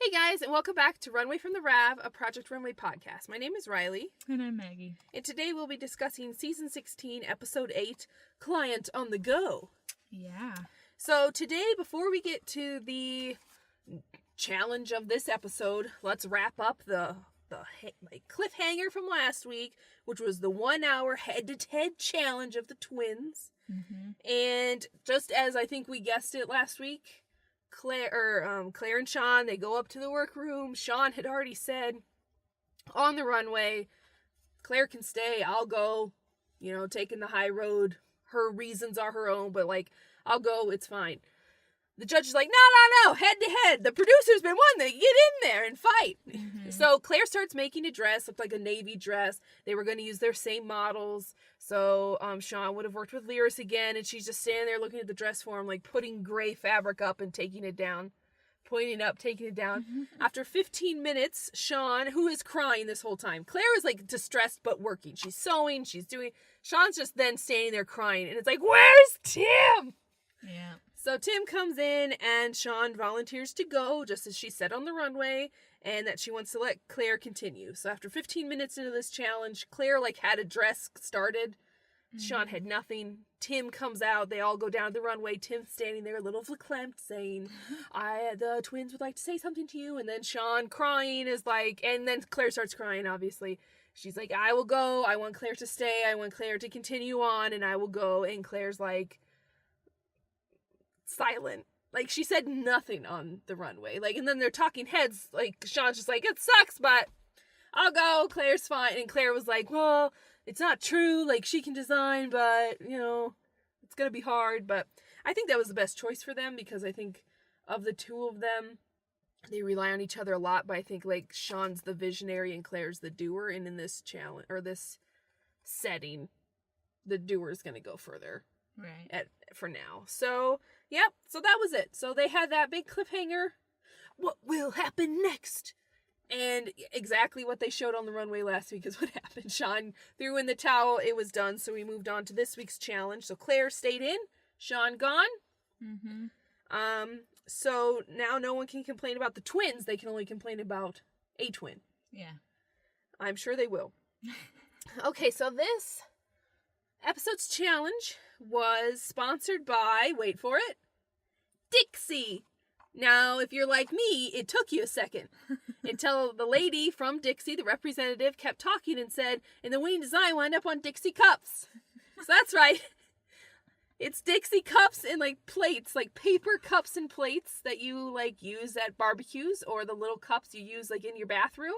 Hey guys, and welcome back to Runway from the Rav, a Project Runway podcast. My name is Riley. And I'm Maggie. And today we'll be discussing Season 16, Episode 8, Client on the Go. Yeah. So today, before we get to the challenge of this episode, let's wrap up the cliffhanger from last week, which was the 1 hour head-to-head challenge of the twins. Mm-hmm. And just as I think we guessed it last week, Claire and Sean, they go up to the workroom. Sean had already said on the runway, Claire can stay, I'll go, taking the high road. Her reasons are her own, but I'll go, it's fine. The judge is like, no, head to head. The producer's been wanting to get in there and fight. Mm-hmm. So Claire starts making a dress, looked like a navy dress. They were going to use their same models. So Sean would have worked with Lyris again, and she's just standing there looking at the dress form, putting gray fabric up and taking it down. Pointing up, taking it down. Mm-hmm. After 15 minutes, Sean, who is crying this whole time. Claire is distressed but working. She's sewing, Sean's just then standing there crying. And it's like, where's Tim? Yeah. So Tim comes in and Sean volunteers to go, just as she said on the runway, and that she wants to let Claire continue. So after 15 minutes into this challenge, Claire had a dress started. Mm-hmm. Sean had nothing. Tim comes out. They all go down the runway. Tim's standing there a little verklempt saying, the twins would like to say something to you. And then Sean crying is and then Claire starts crying, obviously. She's like, I will go. I want Claire to stay. I want Claire to continue on, and I will go. And Claire's silent. She said nothing on the runway. And then they're talking heads. Sean's just it sucks, but I'll go. Claire's fine. And Claire was like, well, it's not true. She can design, but, it's going to be hard. But I think that was the best choice for them because I think of the two of them, they rely on each other a lot. But I think, Sean's the visionary and Claire's the doer. And in this challenge, or this setting, the doer is going to go further. Right. For now. So, yep. So that was it. So they had that big cliffhanger. What will happen next? And exactly what they showed on the runway last week is what happened. Sean threw in the towel. It was done. So we moved on to this week's challenge. So Claire stayed in. Sean gone. Mm-hmm. So now no one can complain about the twins. They can only complain about a twin. Yeah. I'm sure they will. Okay, so this episode's challenge was sponsored by, wait for it, Dixie. Now, if you're like me, it took you a second until the lady from Dixie, the representative, kept talking and said, and the winning design wound up on Dixie cups. So that's right. It's Dixie cups and plates, paper cups and plates that you use at barbecues, or the little cups you use in your bathroom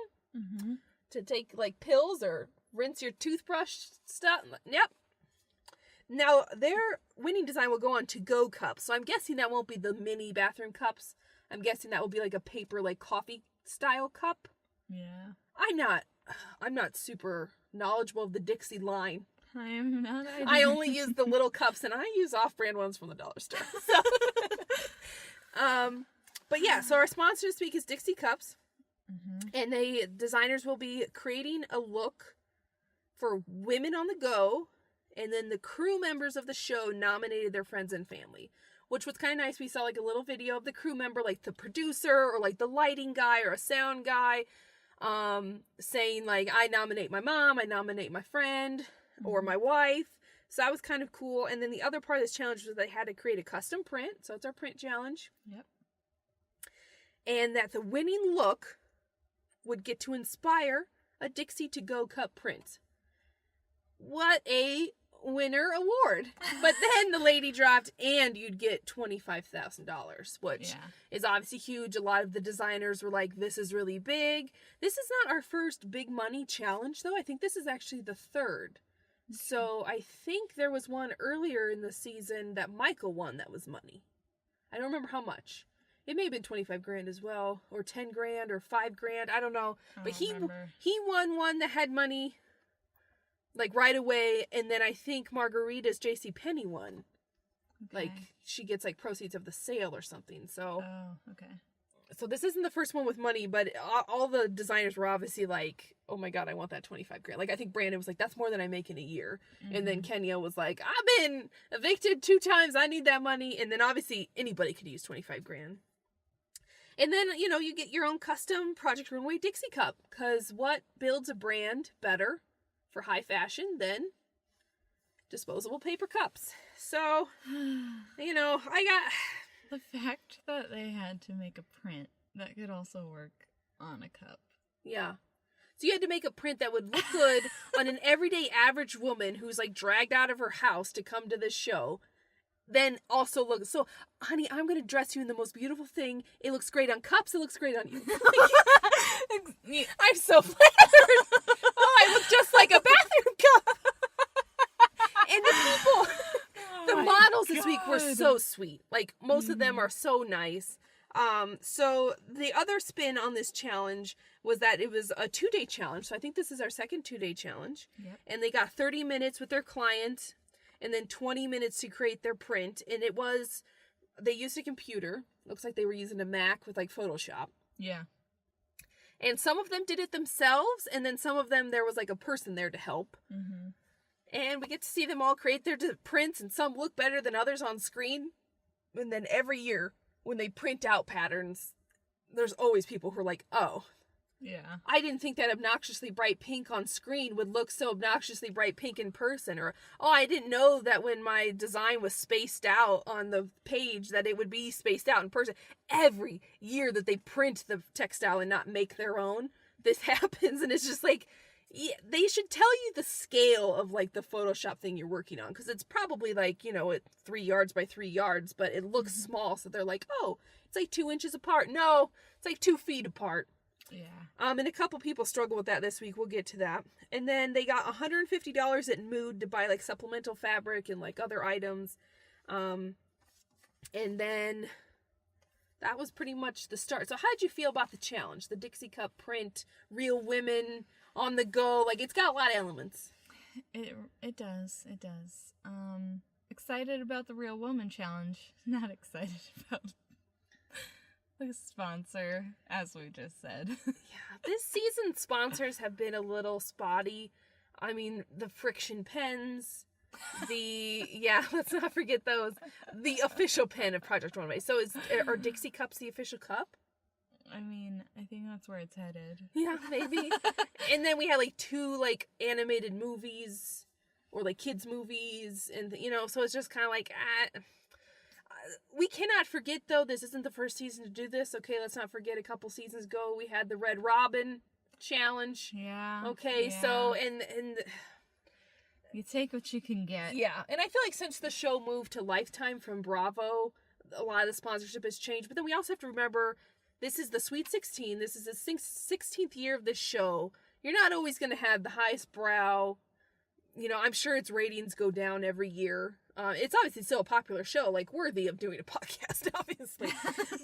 to take pills or rinse your toothbrush stuff. Yep. Now, their winning design will go on to-go cups, so I'm guessing that won't be the mini bathroom cups. I'm guessing that will be a paper, coffee-style cup. Yeah. I'm not super knowledgeable of the Dixie line. I'm not either. I only use the little cups, and I use off-brand ones from the dollar store. But yeah, so our sponsor this week is Dixie Cups, and designers will be creating a look for women on the go. And then the crew members of the show nominated their friends and family, which was kind of nice. We saw a little video of the crew member, the producer or the lighting guy or a sound guy, saying I nominate my mom, I nominate my friend or my wife. So that was kind of cool. And then the other part of this challenge was they had to create a custom print. So it's our print challenge. Yep. And that the winning look would get to inspire a Dixie to-go cup print. What a winner award. But then the lady dropped, and you'd get $25,000, which is obviously huge. A lot of the designers were like, this is really big. This is not our first big money challenge, though. I think this is actually the third. Okay. So I think there was one earlier in the season that Michael won that was money. I don't remember how much. It may have been $25,000 as well, or $10,000 or $5,000. I don't know. But he won one that had money right away, and then I think Margarita's JCPenney won. Okay. She gets proceeds of the sale or something. So okay. So this isn't the first one with money, but all the designers were obviously oh my God, I want that $25,000. I think Brandon was that's more than I make in a year. And then Kenya was I've been evicted 2 times. I need that money. And then obviously anybody could use $25,000. And then, you get your own custom Project Runway Dixie cup, because what builds a brand better for high fashion than disposable paper cups? So, I got... The fact that they had to make a print that could also work on a cup. Yeah. So you had to make a print that would look good on an everyday average woman who's like dragged out of her house to come to this show. Then also look, so honey, I'm going to dress you in the most beautiful thing. It looks great on cups. It looks great on you. I'm so flattered. Oh, I look just like a bathroom cup. And the people, the models this week were so sweet. Like, most of them are so nice. So the other spin on this challenge was that it was a 2-day challenge. So I think this is our second 2-day challenge. Yep. And they got 30 minutes with their client and then 20 minutes to create their print. And they used a computer. Looks like they were using a Mac with like Photoshop. Yeah. And some of them did it themselves. And then some of them, there was like a person there to help. Mm-hmm. And we get to see them all create their prints, and some look better than others on screen. And then every year, when they print out patterns, there's always people who are like, oh, yeah, I didn't think that obnoxiously bright pink on screen would look so obnoxiously bright pink in person. Or, oh, I didn't know that when my design was spaced out on the page that it would be spaced out in person. Every year that they print the textile and not make their own, this happens. And it's just like, yeah, they should tell you the scale of like the Photoshop thing you're working on, because it's probably like, at 3 yards by 3 yards, but it looks small. So they're like, oh, it's like 2 inches apart. No, it's like 2 feet apart. Yeah. And a couple people struggle with that this week. We'll get to that. And then they got $150 at Mood to buy like supplemental fabric and like other items. And then that was pretty much the start. So how'd you feel about the challenge? The Dixie Cup print, real women on the go. Like, it's got a lot of elements. It does. Excited about the Real Woman challenge. Not excited about the sponsor, as we just said. Yeah, this season's sponsors have been a little spotty. I mean, the friction pens, let's not forget those. The official pen of Project Runway. So are Dixie Cups the official cup? I mean, I think that's where it's headed. Yeah, maybe. And then we had like 2 like animated movies or like kids movies, and so it's just kind of like, we cannot forget though, this isn't the first season to do this. Okay, let's not forget a couple seasons ago we had the Red Robin challenge. Yeah. Okay, yeah. so and you take what you can get. yeah, and I feel like since the show moved to Lifetime from Bravo, a lot of the sponsorship has changed. But then we also have to remember, this is the Sweet 16. This is the 16th year of this show. You're not always going to have the highest brow. I'm sure its ratings go down every year. It's obviously still a popular show, like worthy of doing a podcast, obviously.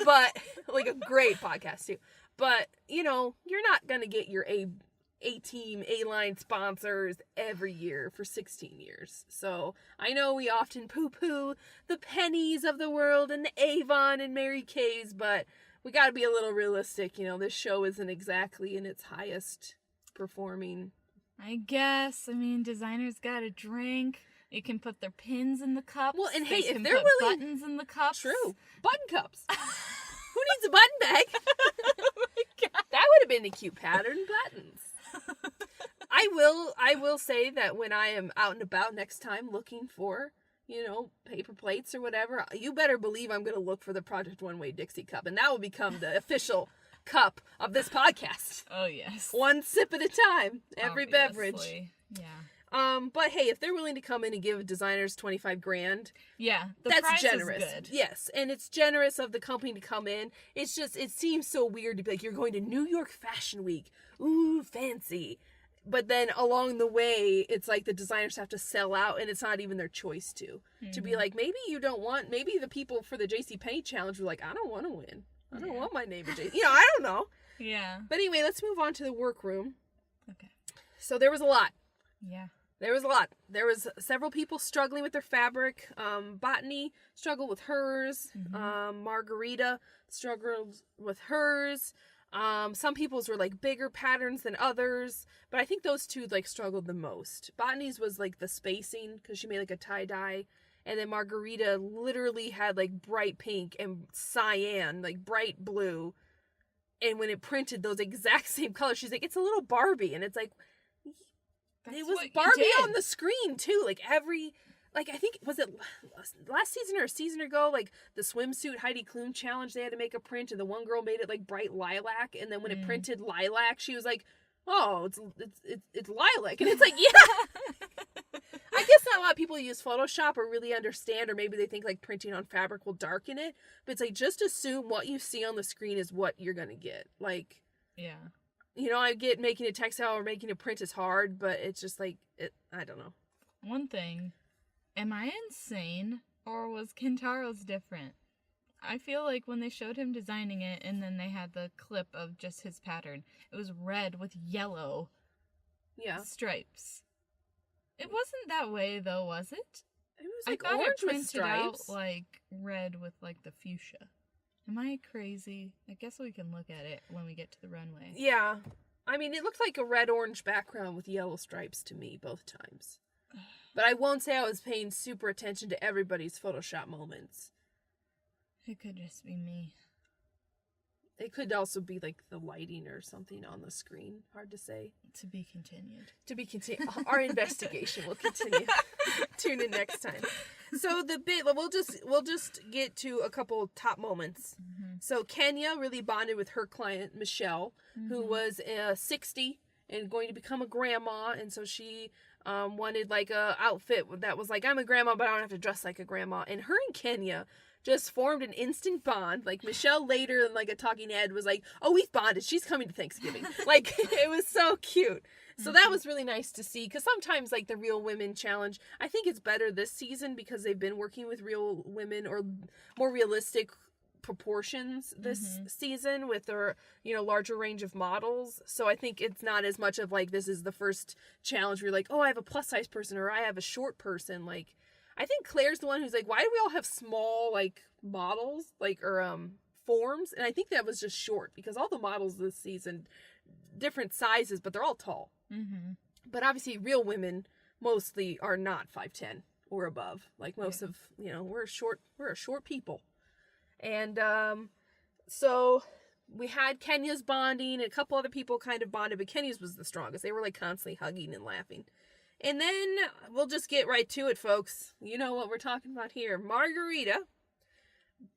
But, like a great podcast too. But, you're not going to get your A-team, A-line sponsors every year for 16 years. So, I know we often poo-poo the Pennies of the world and the Avon and Mary Kay's, but we got to be a little realistic. This show isn't exactly in its highest performing. I guess. I mean, designers got a drink. You can put their pins in the cups. Well, and hey, if can they're put willing, buttons in the cups. True, button cups. Who needs a button bag? Oh my God. That would have been a cute pattern, buttons. I will say that when I am out and about next time looking for, paper plates or whatever, you better believe I'm going to look for the Project Runway Dixie cup, and that will become the official cup of this podcast. Oh, yes. One sip at a time, every beverage. Yeah. But hey, if they're willing to come in and give designers $25,000, yeah, that's price generous. Is good. Yes, and it's generous of the company to come in. It's just, it seems so weird to be like, you're going to New York Fashion Week. Ooh, fancy. But then along the way, it's like the designers have to sell out, and it's not even their choice to. Mm-hmm. To be like, maybe the people for the JCPenney challenge were like, I don't want to win. I don't want my name at JC. I don't know. Yeah. But anyway, let's move on to the workroom. Okay. So there was a lot. Yeah. There was a lot. There was several people struggling with their fabric. Botany struggled with hers. Mm-hmm. Margarita struggled with hers. Some people's were like bigger patterns than others, but I think those two like struggled the most. Botany's was like the spacing, because she made like a tie-dye, and then Margarita literally had like bright pink and cyan, like bright blue. And when it printed those exact same colors, she's like, it's a little Barbie. And it's like, That's it was what you Barbie did. on the screen too. Like I think, was it last season or a season ago? Like the swimsuit Heidi Klum challenge, they had to make a print, and the one girl made it like bright lilac. And then when it printed lilac, she was like, oh, it's lilac. And it's like, yeah. I guess not a lot of people use Photoshop or really understand, or maybe they think like printing on fabric will darken it. But it's like, just assume what you see on the screen is what you're going to get. Like, Yeah. you know, I get making a textile or making a print is hard, but it's just like, I don't know. One thing, am I insane, or was Kintaro's different? I feel like when they showed him designing it, and then they had the clip of just his pattern, it was red with yellow stripes. It wasn't that way, though, was it? It was like I thought orange it with printed stripes. out like red with like the fuchsia. Am I crazy? I guess we can look at it when we get to the runway. Yeah. I mean, it looked like a red-orange background with yellow stripes to me both times. But I won't say I was paying super attention to everybody's Photoshop moments. It could just be me. It could also be like the lighting or something on the screen. Hard to say. To be continued. To be continued. Our investigation will continue. Tune in next time. So we'll just get to a couple top moments. Mm-hmm. So Kenya really bonded with her client Michelle, who was 60 and going to become a grandma, and so she wanted like a outfit that was like, I'm a grandma, but I don't have to dress like a grandma. And her and Kenya just formed an instant bond. Like Michelle later in like a talking head was like, oh, we've bonded, she's coming to Thanksgiving. Like, it was so cute. So that was really nice to see, because sometimes like the Real Women Challenge, I think it's better this season because they've been working with real women or more realistic proportions this season with their, you know, larger range of models. So I think it's not as much of like, this is the first challenge where you're like, oh, I have a plus size person or I have a short person. Like, I think Claire's the one who's like, why do we all have small like models, like, or forms? And I think that was just short, because all the models this season, different sizes, but they're all tall. Mm-hmm. But obviously Real Women mostly are not 5'10" or above. Like most of, you know, we're a short people. And so we had Kenya's bonding, and a couple other people kind of bonded, but Kenya's was the strongest. They were like constantly hugging and laughing. And then we'll just get right to it, folks. You know what we're talking about here. Margarita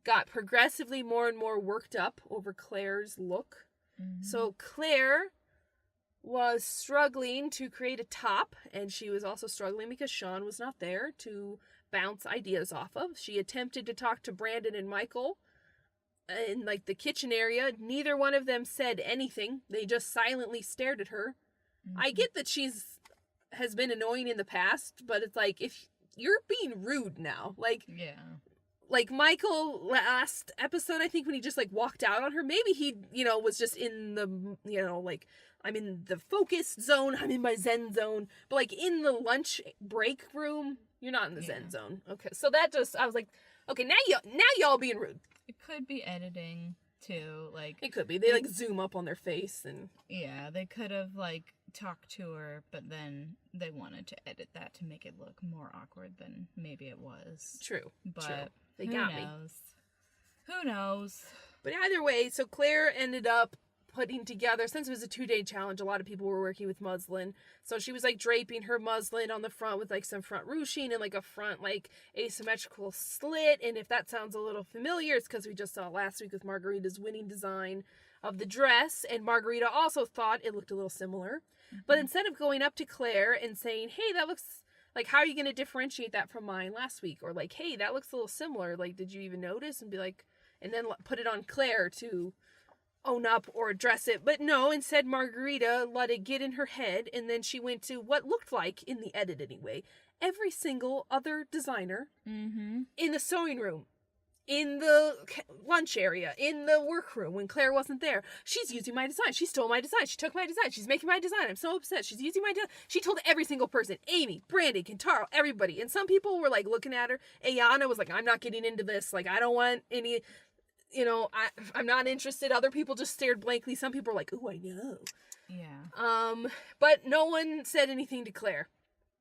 got progressively more and more worked up over Claire's look. Mm-hmm. So Claire was struggling to create a top, and she was also struggling because Sean was not there to bounce ideas off of. She attempted to talk to Brandon and Michael in like the kitchen area. Neither one of them said anything. They just silently stared at her. Mm-hmm. I get that has been annoying in the past, but it's like, if you're being rude now, like, like Michael last episode, I think, when he just like walked out on her, maybe he, you know, was just in the, you know, like, I'm in the focus zone, I'm in my zen zone, but like in the lunch break room, you're not in the zen zone. Okay, so that just, I was like, okay, now y'all being rude. It could be editing too, like, it could be, they like zoom up on their face, and they could have like talked to her, but then they wanted to edit that to make it look more awkward than maybe it was. True, but true. They who got knows? Who knows? But either way, so Claire ended up putting together, since it was a 2-day challenge, a lot of people were working with muslin, so she was like draping her muslin on the front with like some front ruching and like a front like asymmetrical slit. And if that sounds a little familiar, it's because we just saw last week with Margarita's winning design of the dress, and Margarita also thought it looked a little similar. But instead of going up to Claire and saying, hey, that looks like, how are you going to differentiate that from mine last week? Or like, hey, that looks a little similar, like, did you even notice? And be like, and then put it on Claire to own up or address it. But no, instead Margarita let it get in her head, and then she went to what looked like, in the edit anyway, every single other designer in the sewing room, in the lunch area, in the workroom when Claire wasn't there. She's using my design. She stole my design. She took my design. She's making my design. I'm so upset. She's using my design. She told every single person, Amy, Brandon, Kentaro, everybody. And some people were like looking at her. Ayana was like, I'm not getting into this. Like, I don't want any, you know, I'm not interested. Other people just stared blankly. Some people were like, ooh, I know. Yeah. But no one said anything to Claire.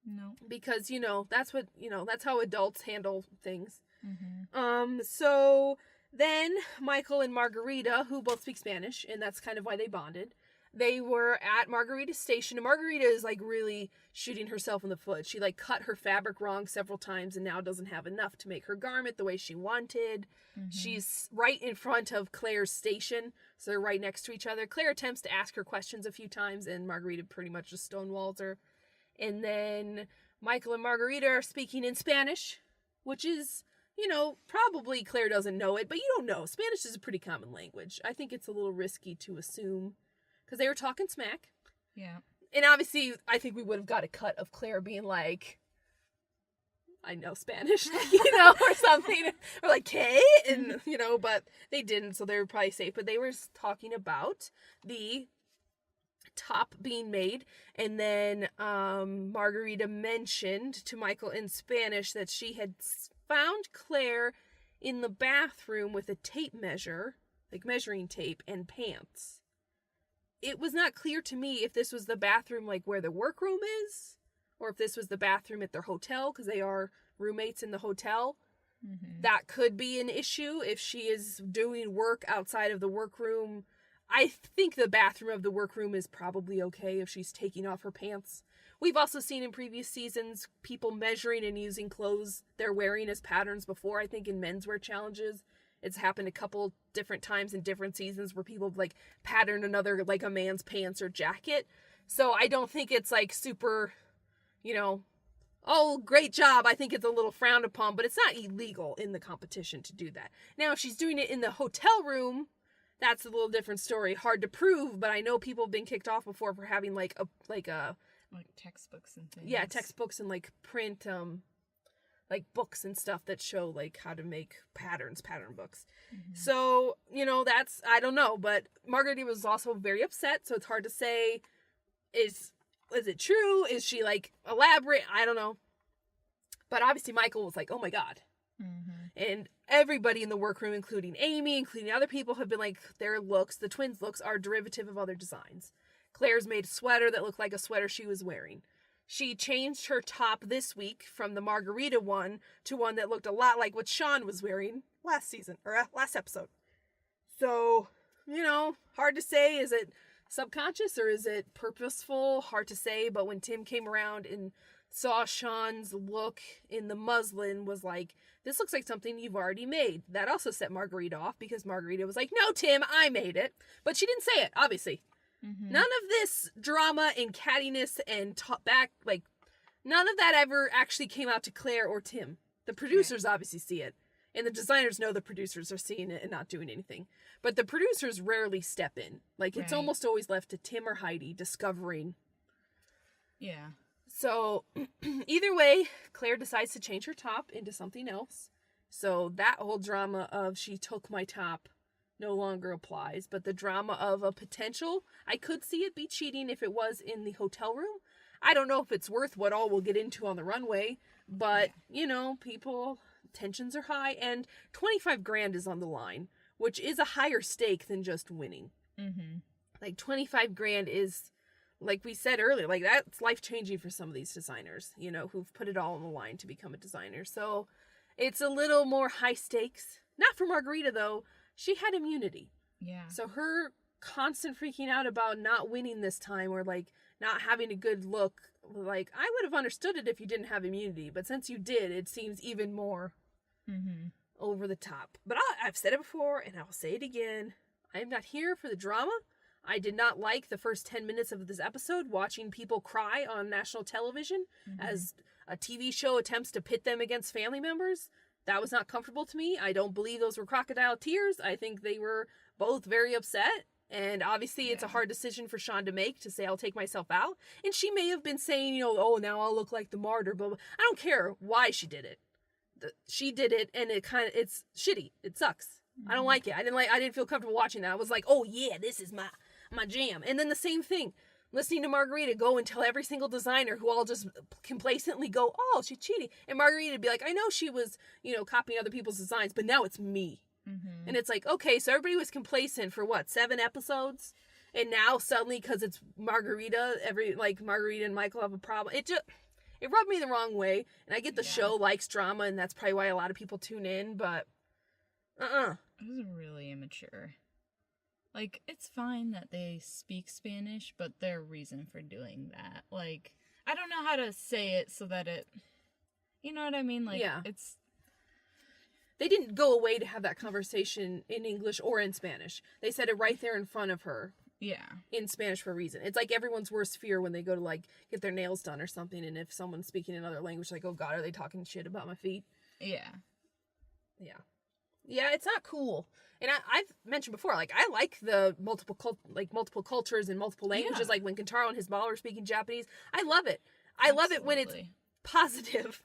No. Because, that's what, that's how adults handle things. Mm-hmm. So then Michael and Margarita, who both speak Spanish, and that's kind of why they bonded, they were at Margarita's station, and Margarita is, like, really shooting herself in the foot. She, like, cut her fabric wrong several times and now doesn't have enough to make her garment the way she wanted. Mm-hmm. She's right in front of Claire's station, so they're right next to each other. Claire attempts to ask her questions a few times, and Margarita pretty much just stonewalls her. And then Michael and Margarita are speaking in Spanish, which is, probably Claire doesn't know it, but you don't know. Spanish is a pretty common language. I think it's a little risky to assume, because they were talking smack. Yeah. And obviously, I think we would have got a cut of Claire being like, I know Spanish, or something. Or like, "K?" And, but they didn't, so they were probably safe. But they were talking about the top being made, and then Margarita mentioned to Michael in Spanish that she had found Claire in the bathroom with a tape measure, like measuring tape, and pants. It was not clear to me if this was the bathroom, like, where the workroom is, or if this was the bathroom at their hotel, because they are roommates in the hotel. Mm-hmm. That could be an issue if she is doing work outside of the workroom. I think the bathroom of the workroom is probably okay if she's taking off her pants. We've also seen in previous seasons people measuring and using clothes they're wearing as patterns before. I think in menswear challenges, it's happened a couple different times in different seasons where people like pattern another, like a man's pants or jacket. So I don't think it's like super, oh, great job. I think it's a little frowned upon, but it's not illegal in the competition to do that. Now, if she's doing it in the hotel room, that's a little different story. Hard to prove, but I know people have been kicked off before for having like textbooks and things. Yeah, textbooks and like print like books and stuff that show like how to make pattern books. Mm-hmm. So, that's, I don't know, but Margarita was also very upset, so it's hard to say, is it true? Is she like elaborate? I don't know. But obviously Michael was like, "Oh my God." Mm-hmm. And everybody in the workroom, including Amy, including other people, have been like, their looks, the twins' looks, are derivative of other designs. Claire's made a sweater that looked like a sweater she was wearing. She changed her top this week from the Margarita one to one that looked a lot like what Sean was wearing last season, or last episode. So, hard to say. Is it subconscious or is it purposeful? Hard to say, but when Tim came around and saw Sean's look in the muslin, was like, this looks like something you've already made. That also set Margarita off, because Margarita was like, "No, Tim, I made it." But she didn't say it, obviously. Mm-hmm. None of this drama and cattiness and none of that ever actually came out to Claire or Tim. The producers obviously see it, and the designers know the producers are seeing it and not doing anything. But the producers rarely step in. Like, it's almost always left to Tim or Heidi discovering. Yeah. So, either way, Claire decides to change her top into something else. So that whole drama of "she took my top" no longer applies. But the drama of a potential, I could see it be cheating if it was in the hotel room. I don't know if it's worth what all we'll get into on the runway. But, people, tensions are high. And 25 grand is on the line, which is a higher stake than just winning. Mm-hmm. Like, 25 grand is, like we said earlier, like, that's life-changing for some of these designers, who've put it all on the line to become a designer. So it's a little more high stakes. Not for Margarita, though. She had immunity. Yeah. So her constant freaking out about not winning this time, or like not having a good look, like, I would have understood it if you didn't have immunity, but since you did, it seems even more over the top. But I've said it before, and I'll say it again. I am not here for the drama. I did not like the first 10 minutes of this episode, watching people cry on national television as a TV show attempts to pit them against family members. That was not comfortable to me. I don't believe those were crocodile tears. I think they were both very upset. And obviously it's a hard decision for Sean to make, to say, "I'll take myself out." And she may have been saying, "Oh, now I'll look like the martyr." But I don't care why she did it. She did it, and it's shitty. It sucks. I don't like it. I didn't feel comfortable watching that. I was like, "Oh yeah, this is my jam." And then the same thing, listening to Margarita go and tell every single designer, who all just complacently go, "Oh, she's cheating." And Margarita would be like, "I know she was, copying other people's designs, but now it's me." Mm-hmm. And it's like, okay, so everybody was complacent for 7 episodes? And now suddenly, because it's Margarita, Margarita and Michael have a problem. it rubbed me the wrong way. And I get the Yeah. show likes drama, and that's probably why a lot of people tune in, but It was really immature. Like, it's fine that they speak Spanish, but their reason for doing that. Like, I don't know how to say it so that it... You know what I mean? Like, Yeah. it's... They didn't go away to have that conversation in English or in Spanish. They said it right there in front of her. Yeah. In Spanish for a reason. It's like everyone's worst fear when they go to, like, get their nails done or something, and if someone's speaking another language, like, oh god, are they talking shit about my feet? Yeah. Yeah, it's not cool. And I've mentioned before, like, I like the multiple cultures and multiple languages. Yeah. Like, when Kentaro and his model are speaking Japanese, I love it. I love it when it's Absolutely. positive.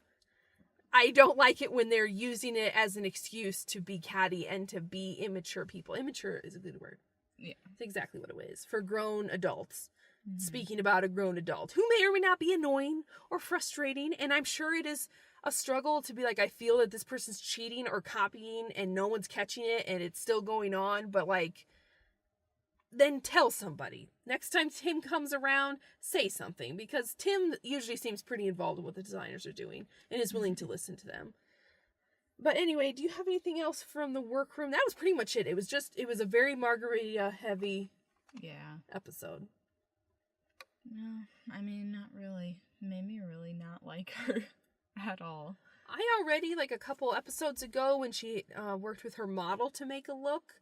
I don't like it when they're using it as an excuse to be catty and to be immature people. Immature is a good word. Yeah. It's exactly what it is. For grown adults. Mhm. Speaking about a grown adult who may or may not be annoying or frustrating. And I'm sure it is a struggle to be like, I feel that this person's cheating or copying and no one's catching it and it's still going on. But, like, then tell somebody. Next time Tim comes around, say something. Because Tim usually seems pretty involved in what the designers are doing and is willing to listen to them. But anyway, do you have anything else from the workroom? That was pretty much it. It was a very Margarita heavy episode. No, I mean, not really. It made me really not like her at all. I already, like, a couple episodes ago when she worked with her model to make a look,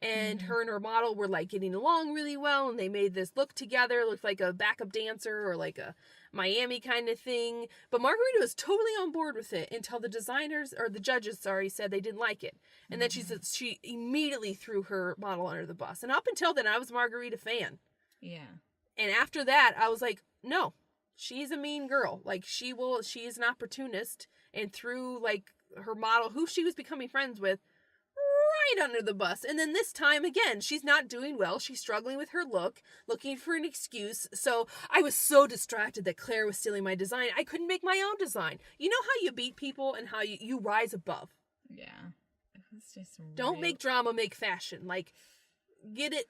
and her and her model were, like, getting along really well, and they made this look together, looked like a backup dancer or like a Miami kind of thing. But Margarita was totally on board with it until the judges, said they didn't like it. And then she immediately threw her model under the bus. And up until then, I was a Margarita fan. Yeah. And after that, I was like, no, she's a mean girl. Like, she is an opportunist, and threw, like, her model, who she was becoming friends with, right under the bus. And then this time, again, she's not doing well. She's struggling with her look, looking for an excuse. So I was so distracted that Claire was stealing my design. I couldn't make my own design. You know how you beat people and how you rise above. Yeah. It was just Don't make drama, make fashion. Like, get it.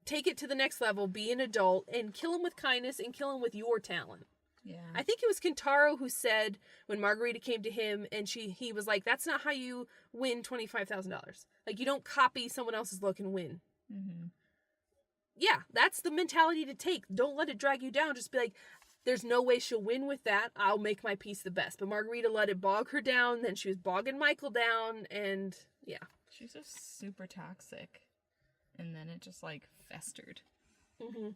Take it to the next level, be an adult, and kill him with kindness and kill him with your talent. Yeah. I think it was Kentaro who said when Margarita came to him and he was like, that's not how you win $25,000. Like, you don't copy someone else's look and win. Mm-hmm. Yeah, that's the mentality to take. Don't let it drag you down. Just be like, there's no way she'll win with that. I'll make my piece the best. But Margarita let it bog her down. Then she was bogging Michael down. And yeah. She's just super toxic. And then it just, like, festered. Mm-hmm.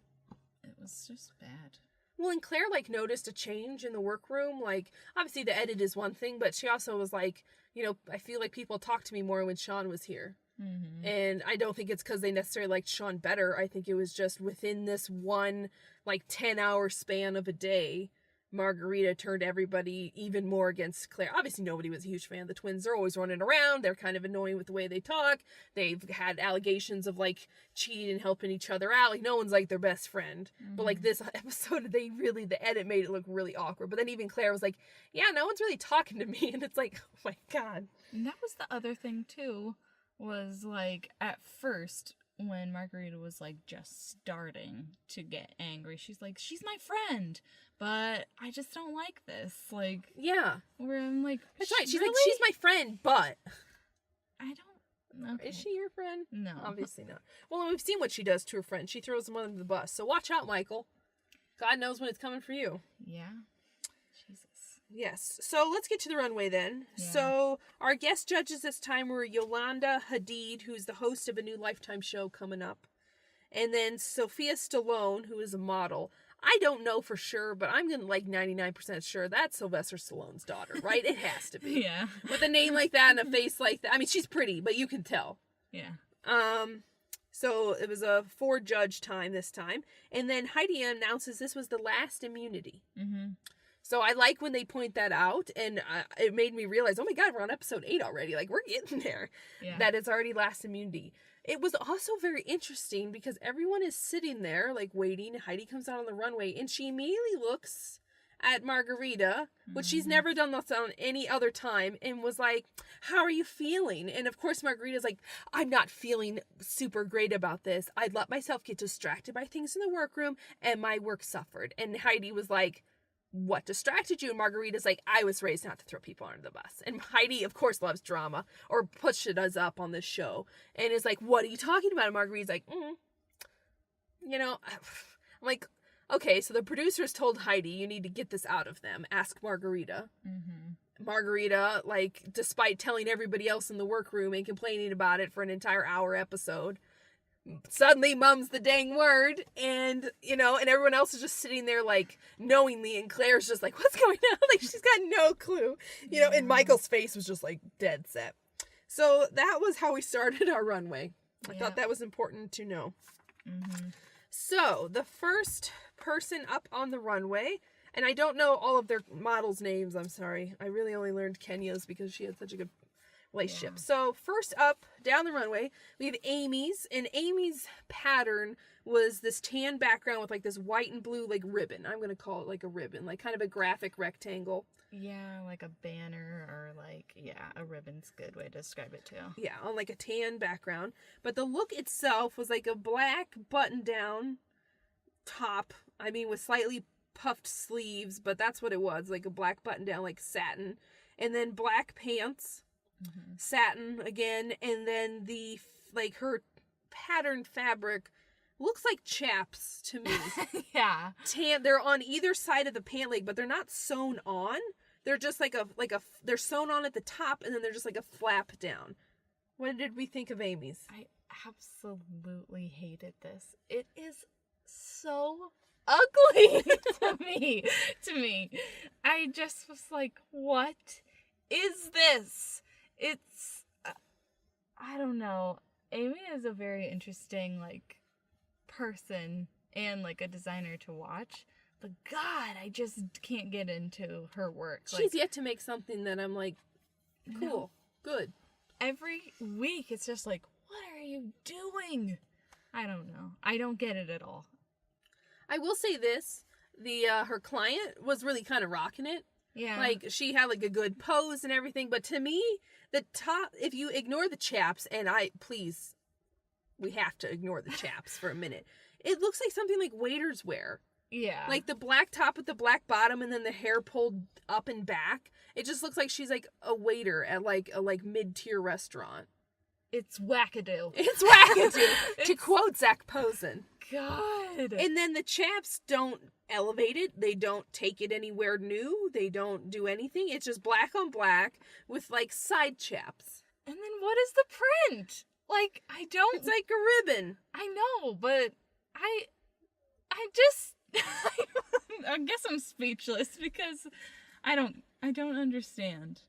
It was just bad. Well, and Claire, like, noticed a change in the workroom. Like, obviously the edit is one thing, but she also was like, you know, I feel like people talked to me more when Sean was here. Mm-hmm. And I don't think it's because they necessarily liked Sean better. I think it was just within this one, like, 10-hour span of a day, Margarita turned everybody even more against Claire. Obviously, nobody was a huge fan of the twins. They're always running around. They're kind of annoying with the way they talk. They've had allegations of, like, cheating and helping each other out. Like, no one's, like, their best friend. Mm-hmm. But, like, this episode, the edit made it look really awkward. But then even Claire was like, yeah, no one's really talking to me. And it's like, oh, my God. And that was the other thing, too, was, like, at first, when Margarita was, like, just starting to get angry, she's like, she's my friend, but I just don't like this. Like, yeah. where I'm like, that's right. She's really? like, she's my friend, but. I don't. Okay. Is she your friend? No. Obviously not. Well, we've seen what she does to her friend. She throws them under the bus. So watch out, Michael. God knows when it's coming for you. Yeah. Jesus. Yes. So let's get to the runway then. Yeah. So our guest judges this time were Yolanda Hadid, who's the host of a new Lifetime show coming up. And then Sophia Stallone, who is a model. I don't know for sure, but I'm going to like 99% sure that's Sylvester Stallone's daughter, right? It has to be. Yeah. With a name like that and a face like that. I mean, she's pretty, but you can tell. Yeah. So it was a 4-judge time this time. And then Heidi announces this was the last immunity. Mm-hmm. So I like when they point that out, and it made me realize, oh my God, we're on episode 8 already. Like, we're getting there. Yeah. That it's already last immunity. It was also very interesting because everyone is sitting there, like, waiting. Heidi comes out on the runway, and she immediately looks at Margarita, which she's never done this on any other time, and was like, how are you feeling? And of course, Margarita's like, I'm not feeling super great about this. I let myself get distracted by things in the workroom, and my work suffered. And Heidi was like, what distracted you? And Margarita's like, I was raised not to throw people under the bus. And Heidi, of course, loves drama, or pushes us up on this show, and is like, what are you talking about? And Margarita's like, you know, I'm like, okay, so the producers told Heidi, you need to get this out of them. Ask Margarita. Margarita, like, despite telling everybody else in the workroom and complaining about it for an entire hour episode, suddenly mum's the dang word, and, you know, and everyone else is just sitting there, like, knowingly, and Claire's just like, what's going on? Like, she's got no clue, you know, and Michael's face was just, like, dead set. So that was how we started our runway. I thought that was important to know. So, the first person up on the runway, and I don't know all of their models' names, I'm sorry. I really only learned Kenya's because she had such a good relationship. Yeah. So first up, down the runway, we have Amy's, and Amy's pattern was this tan background with like this white and blue like ribbon. I'm going to call it like a ribbon, like kind of a graphic rectangle. Yeah, like a banner or like, a ribbon's a good way to describe it too. Yeah, on like a tan background. But the look itself was like a black button-down top, I mean with slightly puffed sleeves, but that's what it was, like a black button-down, like satin. And then black pants. Satin again, and then the like her patterned fabric looks like chaps to me. Yeah, tan. They're on either side of the pant leg, but they're not sewn on. They're just like a they're sewn on at the top, and then they're just like a flap down. What did we think of Amy's? I absolutely hated this. It is so ugly to me. I just was like, what is this? It's, I don't know. Amy is a very interesting, like, person and, like, a designer to watch. But, God, I just can't get into her work. She's yet to make something that I'm like, cool, good. Every week, it's just like, what are you doing? I don't know. I don't get it at all. I will say this. Her client was really kind of rocking it. Yeah. Like, she had, like, a good pose and everything. But to me, the top, if you ignore the chaps, and we have to ignore the chaps for a minute. It looks like something like waiters wear. Yeah. Like the black top with the black bottom and then the hair pulled up and back. It just looks like she's, like, a waiter at, like, a, like, mid-tier restaurant. It's wackadoo. It's wackadoo, to quote Zach Posen. God. And then the chaps don't elevate it. They don't take it anywhere new. They don't do anything. It's just black on black with, like, side chaps. And then what is the print? Like, I don't... It's like a ribbon. I know, but I just... I guess I'm speechless because I don't understand.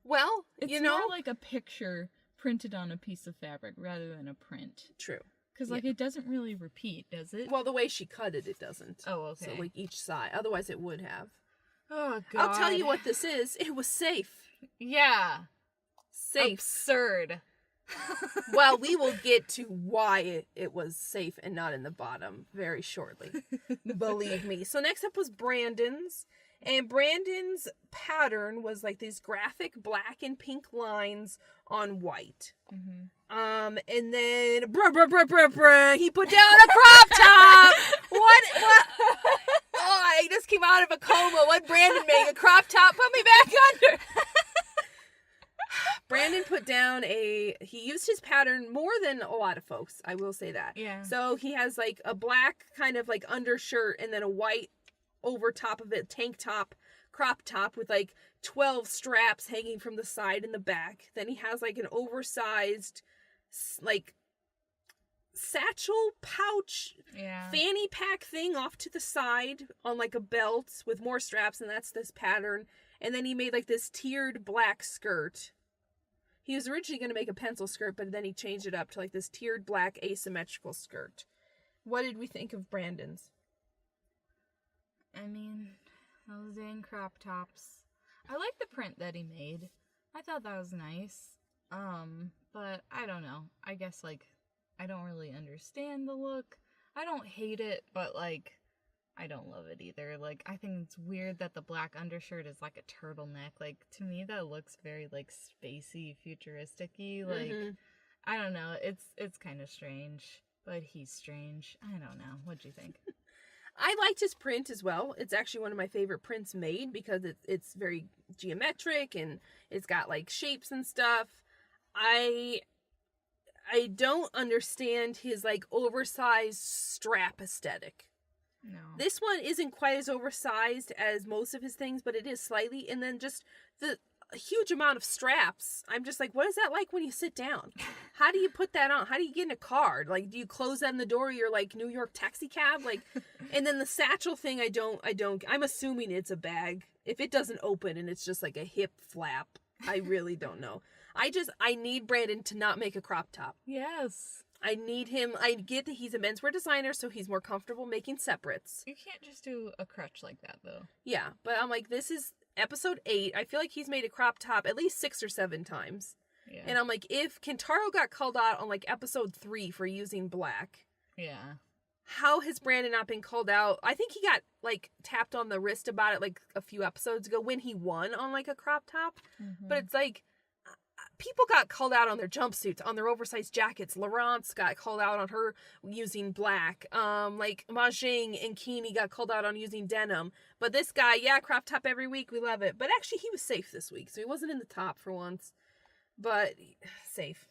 Well, it's more like a picture printed on a piece of fabric rather than a print. True. Because, like, it doesn't really repeat, does it? Well, the way she cut it, it doesn't. Oh, okay. So, like, each side. Otherwise, it would have. Oh, God. I'll tell you what this is. It was safe. Yeah. Safe. Absurd. Well, we will get to why it was safe and not in the bottom very shortly. Believe me. So, next up was Brandon's. And Brandon's pattern was like these graphic black and pink lines on white. And then he put down a crop top. What? Oh, I just came out of a coma. What Brandon make? A crop top? Put me back under. Brandon put down he used his pattern more than a lot of folks. I will say that. Yeah. So he has like a black kind of like undershirt and then a white over top of it, tank top, crop top with like 12 straps hanging from the side and the back. Then he has like an oversized like satchel pouch fanny pack thing off to the side on like a belt with more straps, and that's this pattern. And then he made like this tiered black skirt. He was originally going to make a pencil skirt, but then he changed it up to like this tiered black asymmetrical skirt. What did we think of Brandon's? I mean, those dang crop tops. I like the print that he made. I thought that was nice. But I don't know. I guess, like, I don't really understand the look. I don't hate it, but, like, I don't love it either. Like, I think it's weird that the black undershirt is, like, a turtleneck. Like, to me, that looks very, like, spacey, futuristic-y. Like, I don't know. It's kind of strange. But he's strange. I don't know. What'd you think? I liked his print as well. It's actually one of my favorite prints made because it's very geometric and it's got like shapes and stuff. I don't understand his like oversized strap aesthetic. No. This one isn't quite as oversized as most of his things, but it is slightly. And then just the huge amount of straps. I'm just like, what is that like when you sit down? How do you put that on? How do you get in a car? Like, do you close that in the door of your like New York taxi cab? Like, and then the satchel thing, I'm assuming it's a bag. If it doesn't open and it's just like a hip flap, I really don't know. I need Brandon to not make a crop top. Yes. I need him. I get that he's a menswear designer, so he's more comfortable making separates. You can't just do a crutch like that, though. Yeah, but I'm like, this is episode 8. I feel like he's made a crop top at least 6 or 7 times. Yeah. And I'm like, if Kentaro got called out on like episode 3 for using black, yeah, how has Brandon not been called out? I think he got like tapped on the wrist about it like a few episodes ago when he won on like a crop top. Mm-hmm. But it's like, people got called out on their jumpsuits, on their oversized jackets. Laurence got called out on her using black. Like Mahjong and Keeney got called out on using denim. But this guy, yeah, crop top every week. We love it. But actually, he was safe this week, so he wasn't in the top for once. But safe.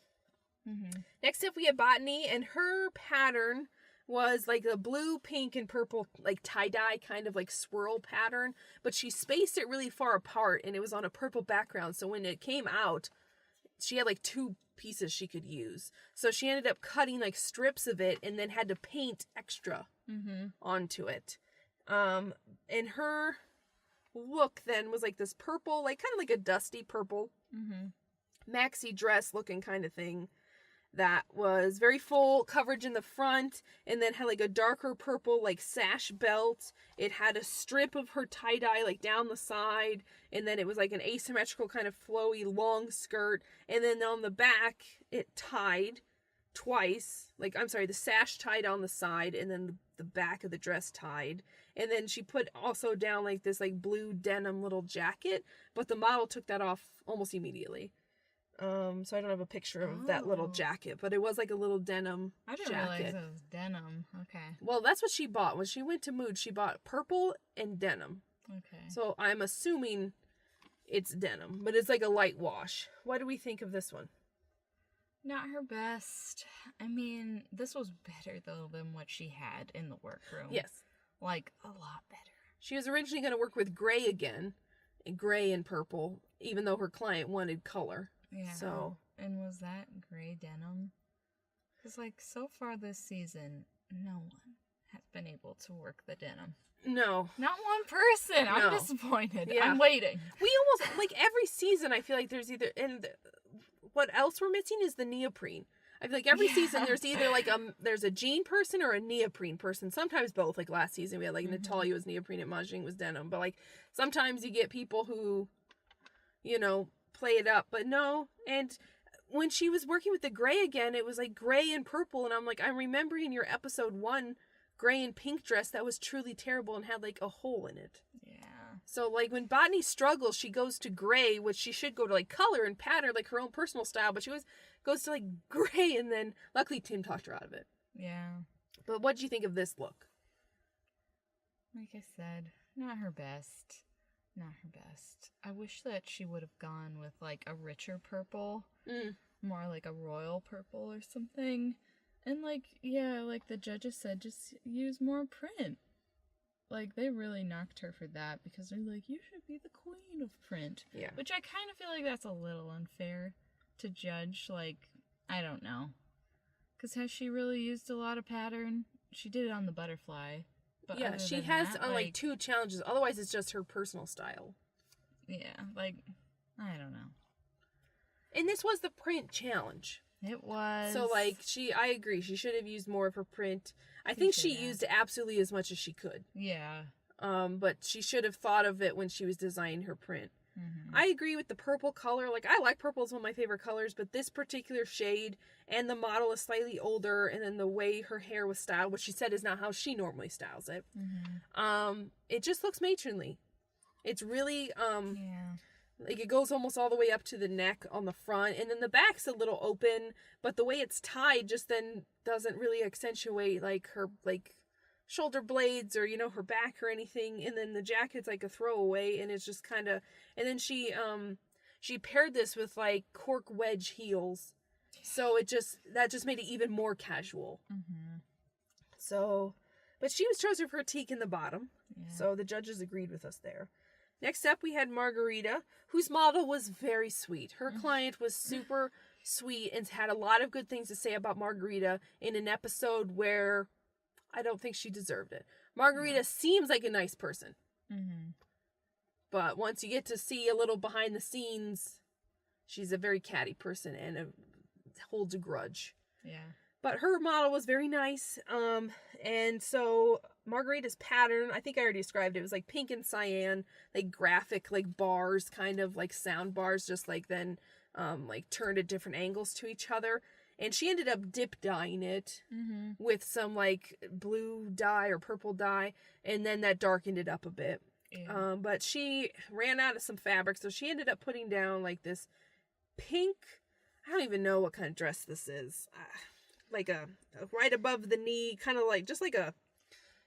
Mm-hmm. Next up, we have Botany, and her pattern was like a blue, pink, and purple, like tie-dye kind of like swirl pattern. But she spaced it really far apart, and it was on a purple background. So when it came out, she had like 2 pieces she could use. So she ended up cutting like strips of it and then had to paint extra onto it. And her look then was like this purple, like kind of like a dusty purple maxi dress looking kind of thing that was very full coverage in the front and then had like a darker purple like sash belt. It had a strip of her tie-dye like down the side, and then it was like an asymmetrical kind of flowy long skirt, and then on the back it tied twice. Like, I'm sorry, the sash tied on the side and then the back of the dress tied. And then she put also down like this like blue denim little jacket, but the model took that off almost immediately. So I don't have a picture of that little jacket, but it was like a little denim I didn't jacket. realize it was denim. Okay. Well, that's what she bought. When she went to Mood, she bought purple and denim. Okay. So I'm assuming it's denim, but it's like a light wash. What do we think of this one? Not her best. I mean, this was better, though, than what she had in the workroom. Yes. Like, a lot better. She was originally going to work with gray again, gray and purple, even though her client wanted color. Yeah. So. And was that gray denim? Because, like, so far this season, no one has been able to work the denim. No. Not one person. No. I'm disappointed. Yeah. I'm waiting. We almost, like, every season I feel like there's either, and what else we're missing is the neoprene. I feel like every season there's either like there's a jean person or a neoprene person. Sometimes both. Like last season we had like Natalia was neoprene and Mahjong was denim. But like sometimes you get people who, you know, play it up. But no. And when she was working with the gray again, it was like gray and purple. And I'm like, I'm remembering your episode 1 gray and pink dress that was truly terrible and had like a hole in it. Yeah. So, like, when Botany struggles, she goes to gray, which she should go to, like, color and pattern, like, her own personal style, but she always goes to, like, gray, and then, luckily, Tim talked her out of it. Yeah. But what did you think of this look? Like I said, not her best. Not her best. I wish that she would have gone with, like, a richer purple. More like a royal purple or something. And, like, yeah, like the judges said, just use more print. Like, they really knocked her for that because they're like, you should be the queen of print. Yeah. Which I kind of feel like that's a little unfair to judge. Like, I don't know. Because has she really used a lot of pattern? She did it on the butterfly. But yeah, she has on, like, 2 challenges. Otherwise, it's just her personal style. Yeah, like, I don't know. And this was the print challenge. It was. So, like, I agree. She should have used more of her print. I think she used absolutely as much as she could. Yeah. But she should have thought of it when she was designing her print. I agree with the purple color. Like, I like purple as one of my favorite colors, but this particular shade and the model is slightly older, and then the way her hair was styled, which she said is not how she normally styles it. It just looks matronly. It's really, like, it goes almost all the way up to the neck on the front, and then the back's a little open, but the way it's tied just then doesn't really accentuate, like, her, like, shoulder blades or, her back or anything. And then the jacket's like a throwaway, and it's just kind of, and then she paired this with like cork wedge heels. So that just made it even more casual. Mm-hmm. So, but she was chosen for critique in the bottom. Yeah. So the judges agreed with us there. Next up, we had Margarita, whose model was very sweet. Her client was super sweet and had a lot of good things to say about Margarita in an episode where I don't think she deserved it. Margarita seems like a nice person. Mm-hmm. But once you get to see a little behind the scenes, she's a very catty person and holds a grudge. Yeah. But her model was very nice. And so Margarita's pattern, I think I already described it, was like pink and cyan, like graphic, like bars, kind of like sound bars, just like then like turned at different angles to each other. And she ended up dip dyeing it with some like blue dye or purple dye, and then that darkened it up a bit. Yeah. But she ran out of some fabric, so she ended up putting down like this pink, I don't even know what kind of dress this is. Like a right above the knee, kind of like, just like a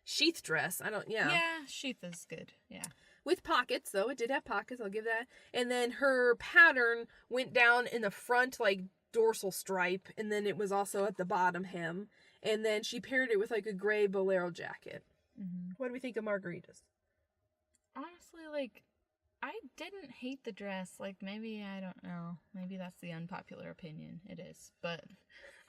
sheath dress. Yeah, sheath is good. Yeah. With pockets, though. It did have pockets, I'll give that. And then her pattern went down in the front, like dorsal stripe, and then it was also at the bottom hem. And then she paired it with like a gray bolero jacket. Mm-hmm. What do we think of Margarita's? Honestly, like, I didn't hate the dress. Like, maybe, I don't know. Maybe that's the unpopular opinion. It is. But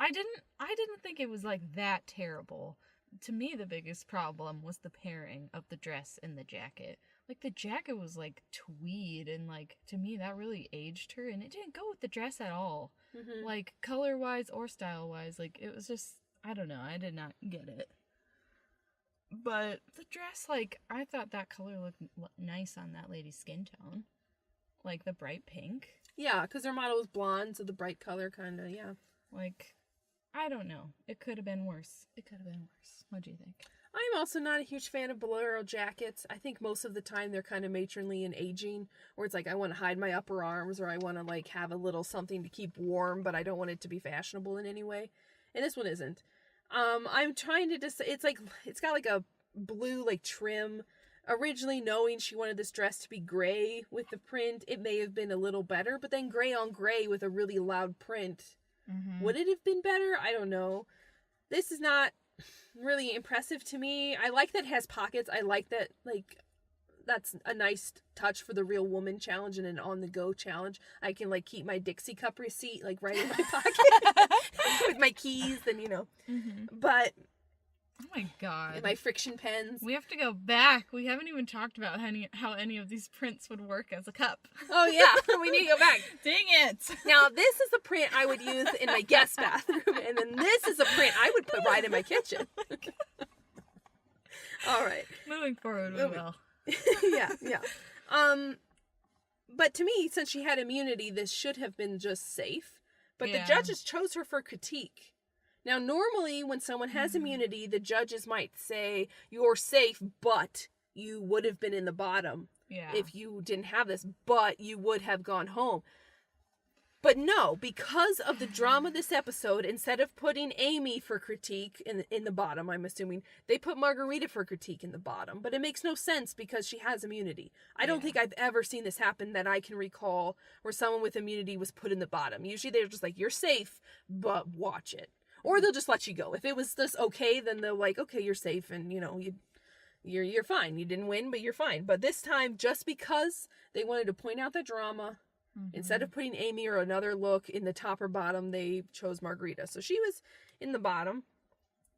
I didn't think it was, like, that terrible. To me, the biggest problem was the pairing of the dress and the jacket. Like, the jacket was, like, tweed, and, like, to me, that really aged her, and it didn't go with the dress at all. Mm-hmm. Like, color-wise or style-wise. Like, it was just, I don't know. I did not get it. But the dress, like, I thought that color looked nice on that lady's skin tone. Like, the bright pink. Yeah, because her model was blonde, so the bright color kind of, yeah. Like, I don't know. It could have been worse. What do you think? I'm also not a huge fan of bolero jackets. I think most of the time they're kind of matronly and aging, where it's like I want to hide my upper arms, or I want to like have a little something to keep warm, but I don't want it to be fashionable in any way. And this one isn't. I'm trying to decide. It's like, it's got like a blue like trim. Originally, knowing she wanted this dress to be gray with the print, it may have been a little better, but then gray on gray with a really loud print, would it have been better? I don't know. This is not really impressive to me. I like that it has pockets. I like that, like, that's a nice touch for the Real Woman challenge and an on-the-go challenge. I can, like, keep my Dixie cup receipt, like, right in my pocket with my keys and, you know. But... oh my god. And my friction pens. We have to go back. We haven't even talked about how any of these prints would work as a cup. Oh yeah, we need to go back. Dang it. Now, this is the print I would use in my guest bathroom, and then this is a print I would put right in my kitchen. All right. Moving forward, we will. Yeah. But to me, since she had immunity, this should have been just safe. But the judges chose her for critique. Now, normally, when someone has immunity, the judges might say, you're safe, but you would have been in the bottom if you didn't have this, but you would have gone home. But no, because of the drama of this episode, instead of putting Amy for critique in the bottom, I'm assuming, they put Margarita for critique in the bottom. But it makes no sense because she has immunity. I don't think I've ever seen this happen that I can recall where someone with immunity was put in the bottom. Usually they're just like, you're safe, but watch it. Or they'll just let you go. If it was just okay, then they're like, okay, you're safe, and you know, you're fine. You didn't win, but you're fine. But this time, just because they wanted to point out the drama, instead of putting Amy or another look in the top or bottom, they chose Margarita. So she was in the bottom.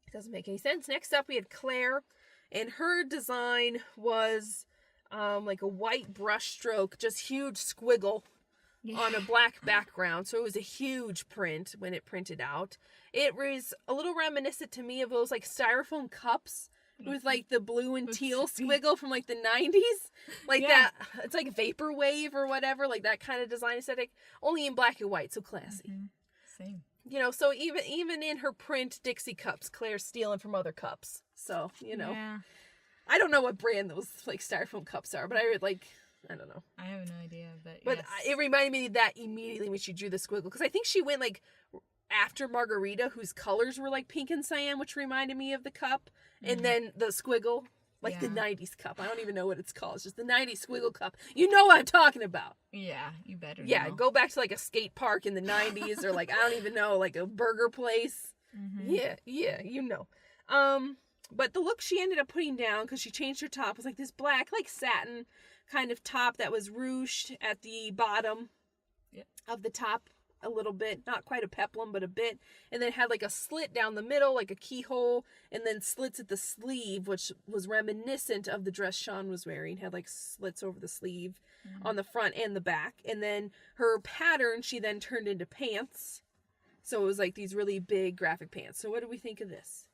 It doesn't make any sense. Next up, we had Claire, and her design was like a white brush stroke, just huge squiggle on a black background. So it was a huge print when it printed out. It was a little reminiscent to me of those like styrofoam cups with like the blue and teal squiggle from like the 90s. Like that, it's like vaporwave or whatever, like that kind of design aesthetic, only in black and white, so classy. Same. You know, so even in her print Dixie cups, Claire's stealing from other cups. So, you know. Yeah. I don't know what brand those like styrofoam cups are, but I don't know. I have no idea, but it reminded me of that immediately when she drew the squiggle, because I think she went like after Margarita, whose colors were like pink and cyan, which reminded me of the cup. And then the squiggle, like the 90s cup. I don't even know what it's called. It's just the 90s squiggle cup. You know what I'm talking about. Yeah, you better know. Yeah, go back to like a skate park in the 90s or like, I don't even know, like a burger place. Yeah, you know. But the look she ended up putting down, because she changed her top, was like this black, like satin kind of top that was ruched at the bottom of the top a little bit. Not quite a peplum, but a bit. And then had like a slit down the middle, like a keyhole, and then slits at the sleeve, which was reminiscent of the dress Sean was wearing. Had like slits over the sleeve on the front and the back. And then her pattern, she then turned into pants. So it was like these really big graphic pants. So what do we think of this?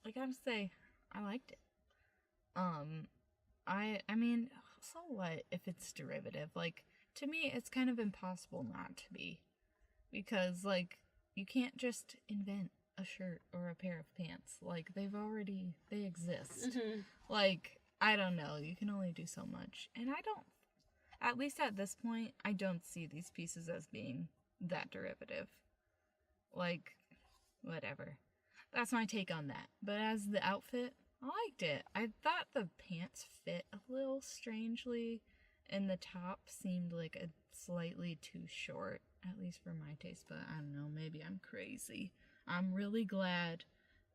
I gotta say, I liked it. I mean, so what if it's derivative? Like, to me, it's kind of impossible not to be. Because, like, you can't just invent a shirt or a pair of pants. Like, they exist. Like, I don't know, you can only do so much. And at least at this point, I don't see these pieces as being that derivative. Like, whatever. That's my take on that. But as the outfit, I liked it. I thought the pants fit a little strangely, and the top seemed like a slightly too short, at least for my taste, but I don't know, maybe I'm crazy. I'm really glad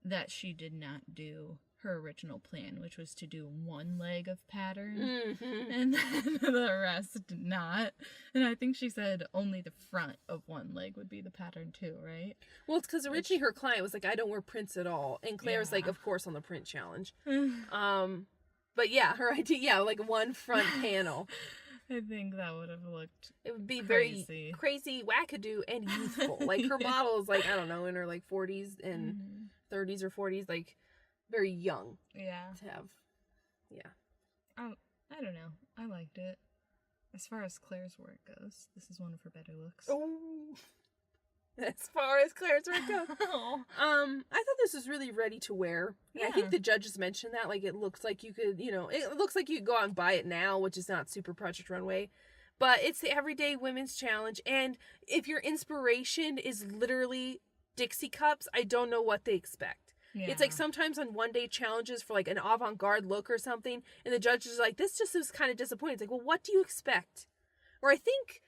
that she did not do her original plan, which was to do one leg of pattern, and then the rest not. And I think she said only the front of one leg would be the pattern too, right? Well, it's because originally her client was like, I don't wear prints at all. And Claire was like, of course, on the print challenge. But yeah, her idea, like one front panel. I think that would have looked It would be crazy. very crazy, wackadoo, and youthful. Like, her model is like, I don't know, in her like 40s and 30s or 40s, like very young. Yeah. To have, yeah. I don't know. I liked it. As far as Claire's work goes, this is one of her better looks. Oh. As far as Claire's work goes. I thought this was really ready to wear. Yeah. I think the judges mentioned that. Like, it looks like you could, it looks like you could go out and buy it now, which is not super Project Runway. But it's the Everyday Women's Challenge. And if your inspiration is literally Dixie cups, I don't know what they expect. Yeah. It's like sometimes on one day challenges for like an avant-garde look or something, and the judges are like, this just is kind of disappointing. It's like, well, what do you expect? Or I think,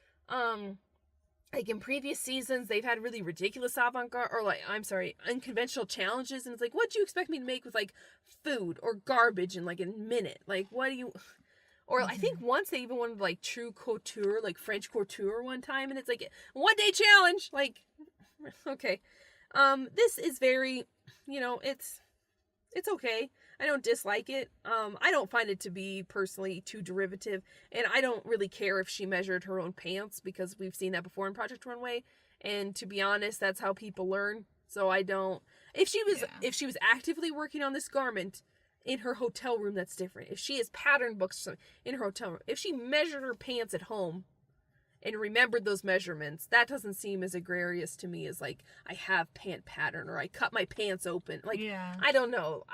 like in previous seasons, they've had really ridiculous avant-garde, or like, unconventional challenges, and it's like, what do you expect me to make with like food or garbage in like a minute? Like, what do you... Or I think once they even wanted like true couture, like French couture one time, and it's like, one day challenge! Like, okay. This is very... it's okay. I don't dislike it. I don't find it to be personally too derivative, and I don't really care if she measured her own pants, because we've seen that before in Project Runway, and to be honest, that's how people learn. So I don't... If she was actively working on this garment in her hotel room, that's different. If she has pattern books in her hotel room, if she measured her pants at home and remembered those measurements, that doesn't seem as egregious to me as like, I have pant pattern, or I cut my pants open. Like, I don't know.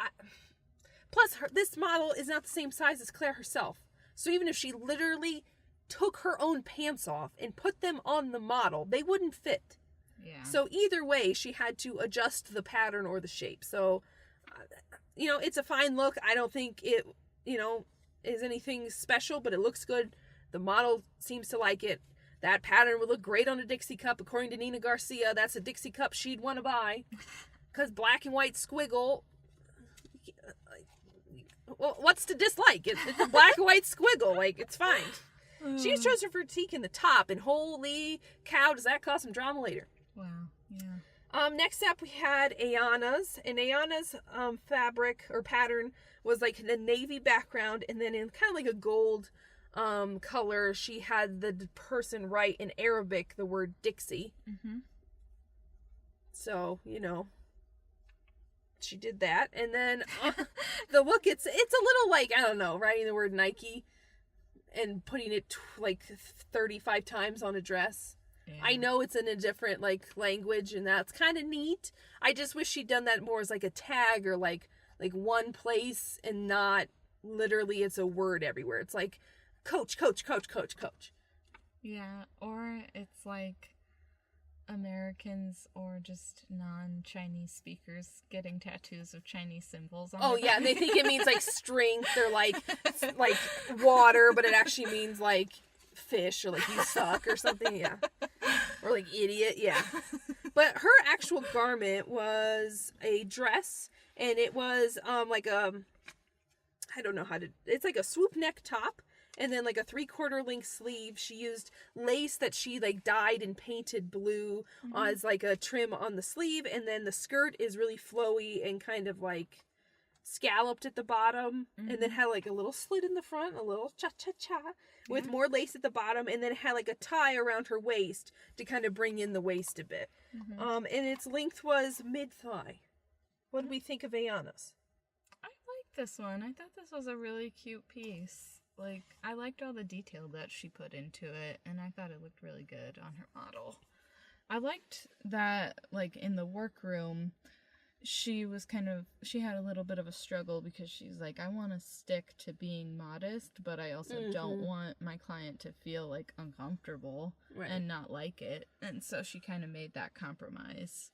Plus, this model is not the same size as Claire herself. So even if she literally took her own pants off and put them on the model, they wouldn't fit. Yeah. So either way, she had to adjust the pattern or the shape. So, it's a fine look. I don't think it, is anything special, but it looks good. The model seems to like it. That pattern would look great on a Dixie cup. According to Nina Garcia, that's a Dixie cup she'd want to buy. Because black and white squiggle... Well, what's to dislike? It's a black and white squiggle. Like, it's fine. She just chose her fatigue in the top, and holy cow, does that cause some drama later. Wow, yeah. Next up, we had Ayana's. And Ayana's fabric or pattern was like in a navy background, and then in kind of like a gold... color, she had the person write in Arabic the word Dixie. So, she did that. And then the look, it's a little like, I don't know, writing the word Nike and putting it like 35 times on a dress. Yeah. I know it's in a different like language, and that's kind of neat. I just wish she'd done that more as like a tag, or like one place, and not literally it's a word everywhere. It's like coach. Yeah, or it's like a Americans or just non-Chinese speakers getting tattoos of Chinese symbols on Oh their yeah, body. they think it means like strength or like water, but it actually means like fish or like you suck or something. Yeah, or like idiot. Yeah, but her actual garment was a dress, and it was like I don't know how to. It's like a swoop neck top. And then like a 3/4 length sleeve. She used lace that she like dyed and painted blue as like a trim on the sleeve. And then the skirt is really flowy and kind of like scalloped at the bottom. And then had like a little slit in the front, a little cha-cha-cha with more lace at the bottom. And then it had like a tie around her waist to kind of bring in the waist a bit. And its length was mid-thigh. What did we think of Ayana's? I like this one. I thought this was a really cute piece. Like, I liked all the detail that she put into it, and I thought it looked really good on her model. I liked that, like, in the workroom, she had a little bit of a struggle because she's like, I want to stick to being modest, but I also don't want my client to feel, like, uncomfortable and not like it. And so she kind of made that compromise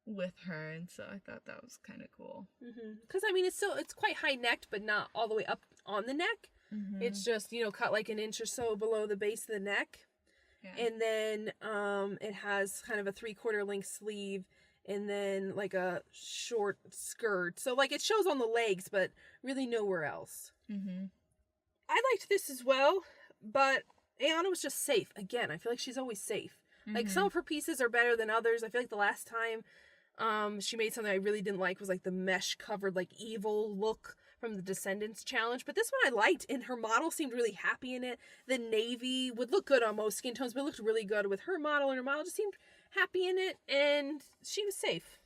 with her, and so I thought that was kind of cool. Because, I mean, it's quite high-necked, but not all the way up on the neck. It's just, cut like an inch or so below the base of the neck. Yeah. And then it has kind of a 3/4 length sleeve and then like a short skirt. So like it shows on the legs, but really nowhere else. I liked this as well, but Ayana was just safe. Again, I feel like she's always safe. Like some of her pieces are better than others. I feel like the last time she made something I really didn't like was like the mesh covered like evil look from the Descendants challenge, but this one I liked, and her model seemed really happy in it. The navy would look good on most skin tones, but it looked really good with her model, and her model just seemed happy in it, and she was safe.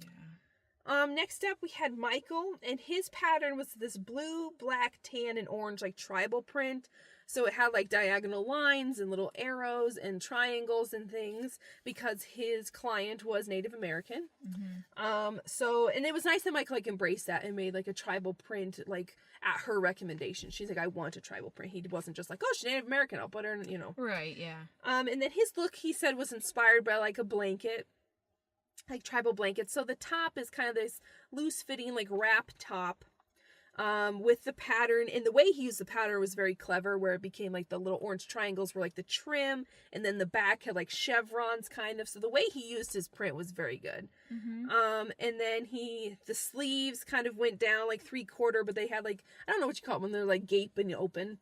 Yeah. Next up we had Michael, and his pattern was this blue, black, tan, and orange like tribal print. So it had like diagonal lines and little arrows and triangles and things because his client was Native American. And it was nice that Michael like embraced that and made like a tribal print like at her recommendation. She's like, I want a tribal print. He wasn't just like, oh, she's Native American, I'll put her in, Right, yeah. And then his look, he said, was inspired by like a blanket, like tribal blanket. So the top is kind of this loose fitting like wrap top. With the pattern, and the way he used the pattern was very clever, where it became like the little orange triangles were like the trim, and then the back had like chevrons kind of. So the way he used his print was very good. And then the sleeves kind of went down like 3/4, but they had like, I don't know what you call them when they're like gape and open,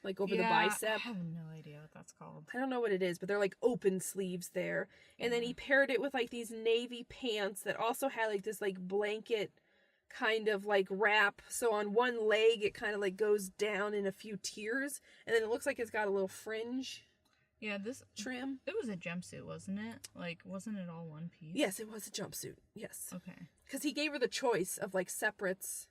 like over the bicep. I have no idea what that's called. I don't know what it is, but they're like open sleeves there. And then he paired it with like these navy pants that also had like this like blanket kind of like wrap. So on one leg it kind of like goes down in a few tiers, and then it looks like it's got a little fringe trim. It was a jumpsuit, wasn't it? Like, wasn't it all one piece? Yes, it was a jumpsuit. Yes. Okay. Because he gave her the choice of like separates,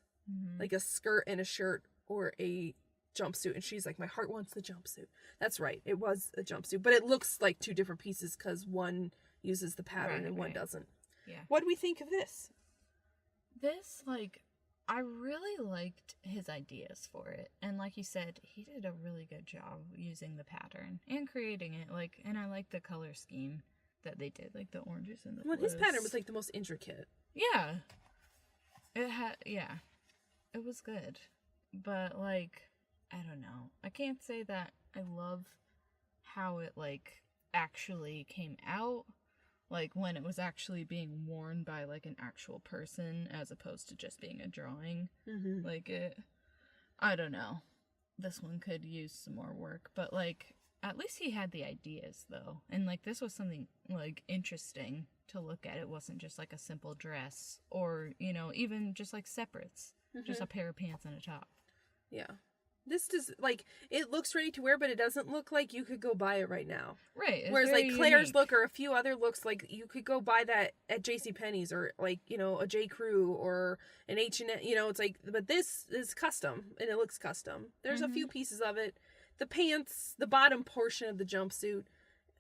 like a skirt and a shirt or a jumpsuit, and she's like, my heart wants the jumpsuit. That's right, it was a jumpsuit, but it looks like two different pieces because one uses the pattern and one doesn't. Yeah. What do we think of this? This, like, I really liked his ideas for it. And like you said, he did a really good job using the pattern and creating it. Like, and I like the color scheme that they did, like the oranges and the blues. His pattern was like the most intricate. Yeah. It was good. But like, I don't know. I can't say that I love how it like actually came out. Like, when it was actually being worn by, like, an actual person as opposed to just being a drawing. Like, I don't know. This one could use some more work. But, like, at least he had the ideas, though. And, like, this was something, like, interesting to look at. It wasn't just, like, a simple dress. Or, even just, like, separates. Just a pair of pants and a top. Yeah. This does, like, it looks ready to wear, but it doesn't look like you could go buy it right now. Right. Whereas, like, Claire's look or a few other looks, like, you could go buy that at JCPenney's or, like, a J. Crew or an H&M, it's like, but this is custom, and it looks custom. There's a few pieces of it. The pants, the bottom portion of the jumpsuit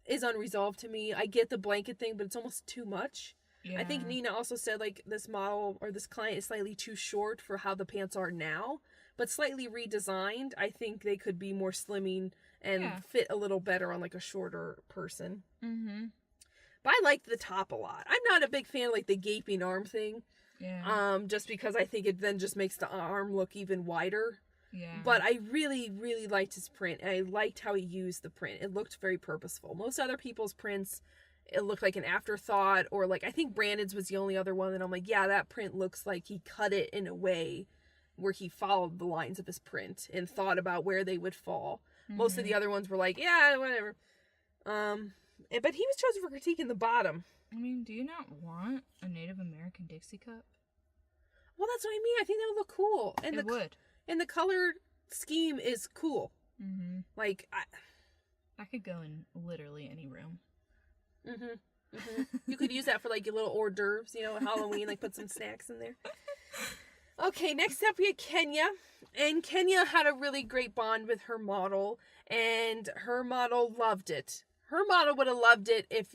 is unresolved to me. I get the blanket thing, but it's almost too much. Yeah. I think Nina also said, like, this model or this client is slightly too short for how the pants are now. But slightly redesigned, I think they could be more slimming and fit a little better on like a shorter person. But I liked the top a lot. I'm not a big fan of, like, the gaping arm thing. Yeah. Just because I think it then just makes the arm look even wider. Yeah. But I really, really liked his print, and I liked how he used the print. It looked very purposeful. Most other people's prints, it looked like an afterthought, or like, I think Brandon's was the only other one that I'm like, yeah, that print looks like he cut it in a way where he followed the lines of his print and thought about where they would fall. Most of the other ones were like, yeah, whatever. But he was chosen for critiquing the bottom. I mean, do you not want a Native American Dixie cup? Well, that's what I mean. I think that would look cool. And It would. And the color scheme is cool. Mm-hmm. Like, I could go in literally any room. Mm-hmm. Mm-hmm. You could use that for, like, your little hors d'oeuvres, you know, at Halloween, like, put some snacks in there. Okay, next up we had Kenya. And Kenya had a really great bond with her model, and her model loved it. Her model would have loved it if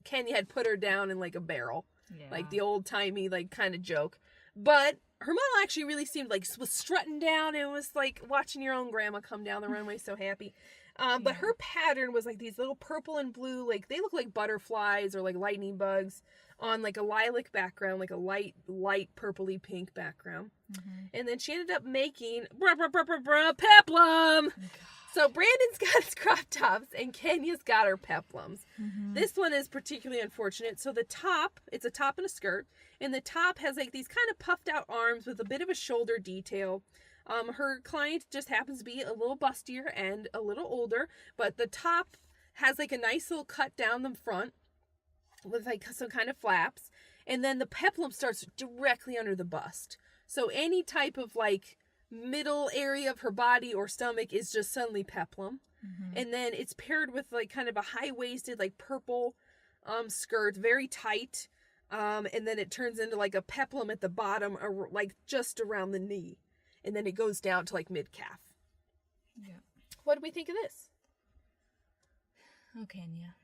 Kenya had put her down in, like, a barrel. Yeah. Like the old-timey, like, kind of joke. But her model actually really seemed like was strutting down and was like watching your own grandma come down the runway, so happy. But her pattern was like these little purple and blue, like they look like butterflies or like lightning bugs on like a lilac background, like a light purpley pink background. Mm-hmm. And then she ended up making peplum. So Brandon's got his crop tops and Kenya's got her peplums. Mm-hmm. This one is particularly unfortunate. So the top, it's a top and a skirt, and the top has like these kind of puffed out arms with a bit of a shoulder detail. Her client just happens to be a little bustier and a little older, but the top has like a nice little cut down the front with like some kind of flaps, and then the peplum starts directly under the bust. So any type of like middle area of her body or stomach is just suddenly peplum. Mm-hmm. And then it's paired with like kind of a high-waisted like purple skirt, very tight, and then it turns into like a peplum at the bottom, or like just around the knee, and then it goes down to like mid-calf. Yeah. What do we think of this? Oh, Kenya.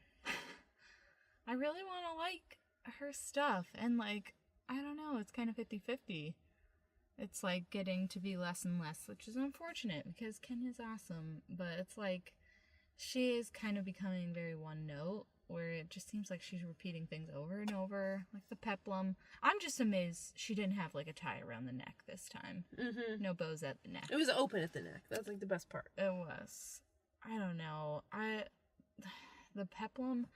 I really want to like her stuff, and like, I don't know, it's kind of 50-50. It's like getting to be less and less, which is unfortunate because Kenya's awesome, but it's like she is kind of becoming very one note, where it just seems like she's repeating things over and over, like the peplum. I'm just amazed she didn't have like a tie around the neck this time. Mm-hmm. No bows at the neck. It was open at the neck. That's like the best part. It was. I don't know. The peplum,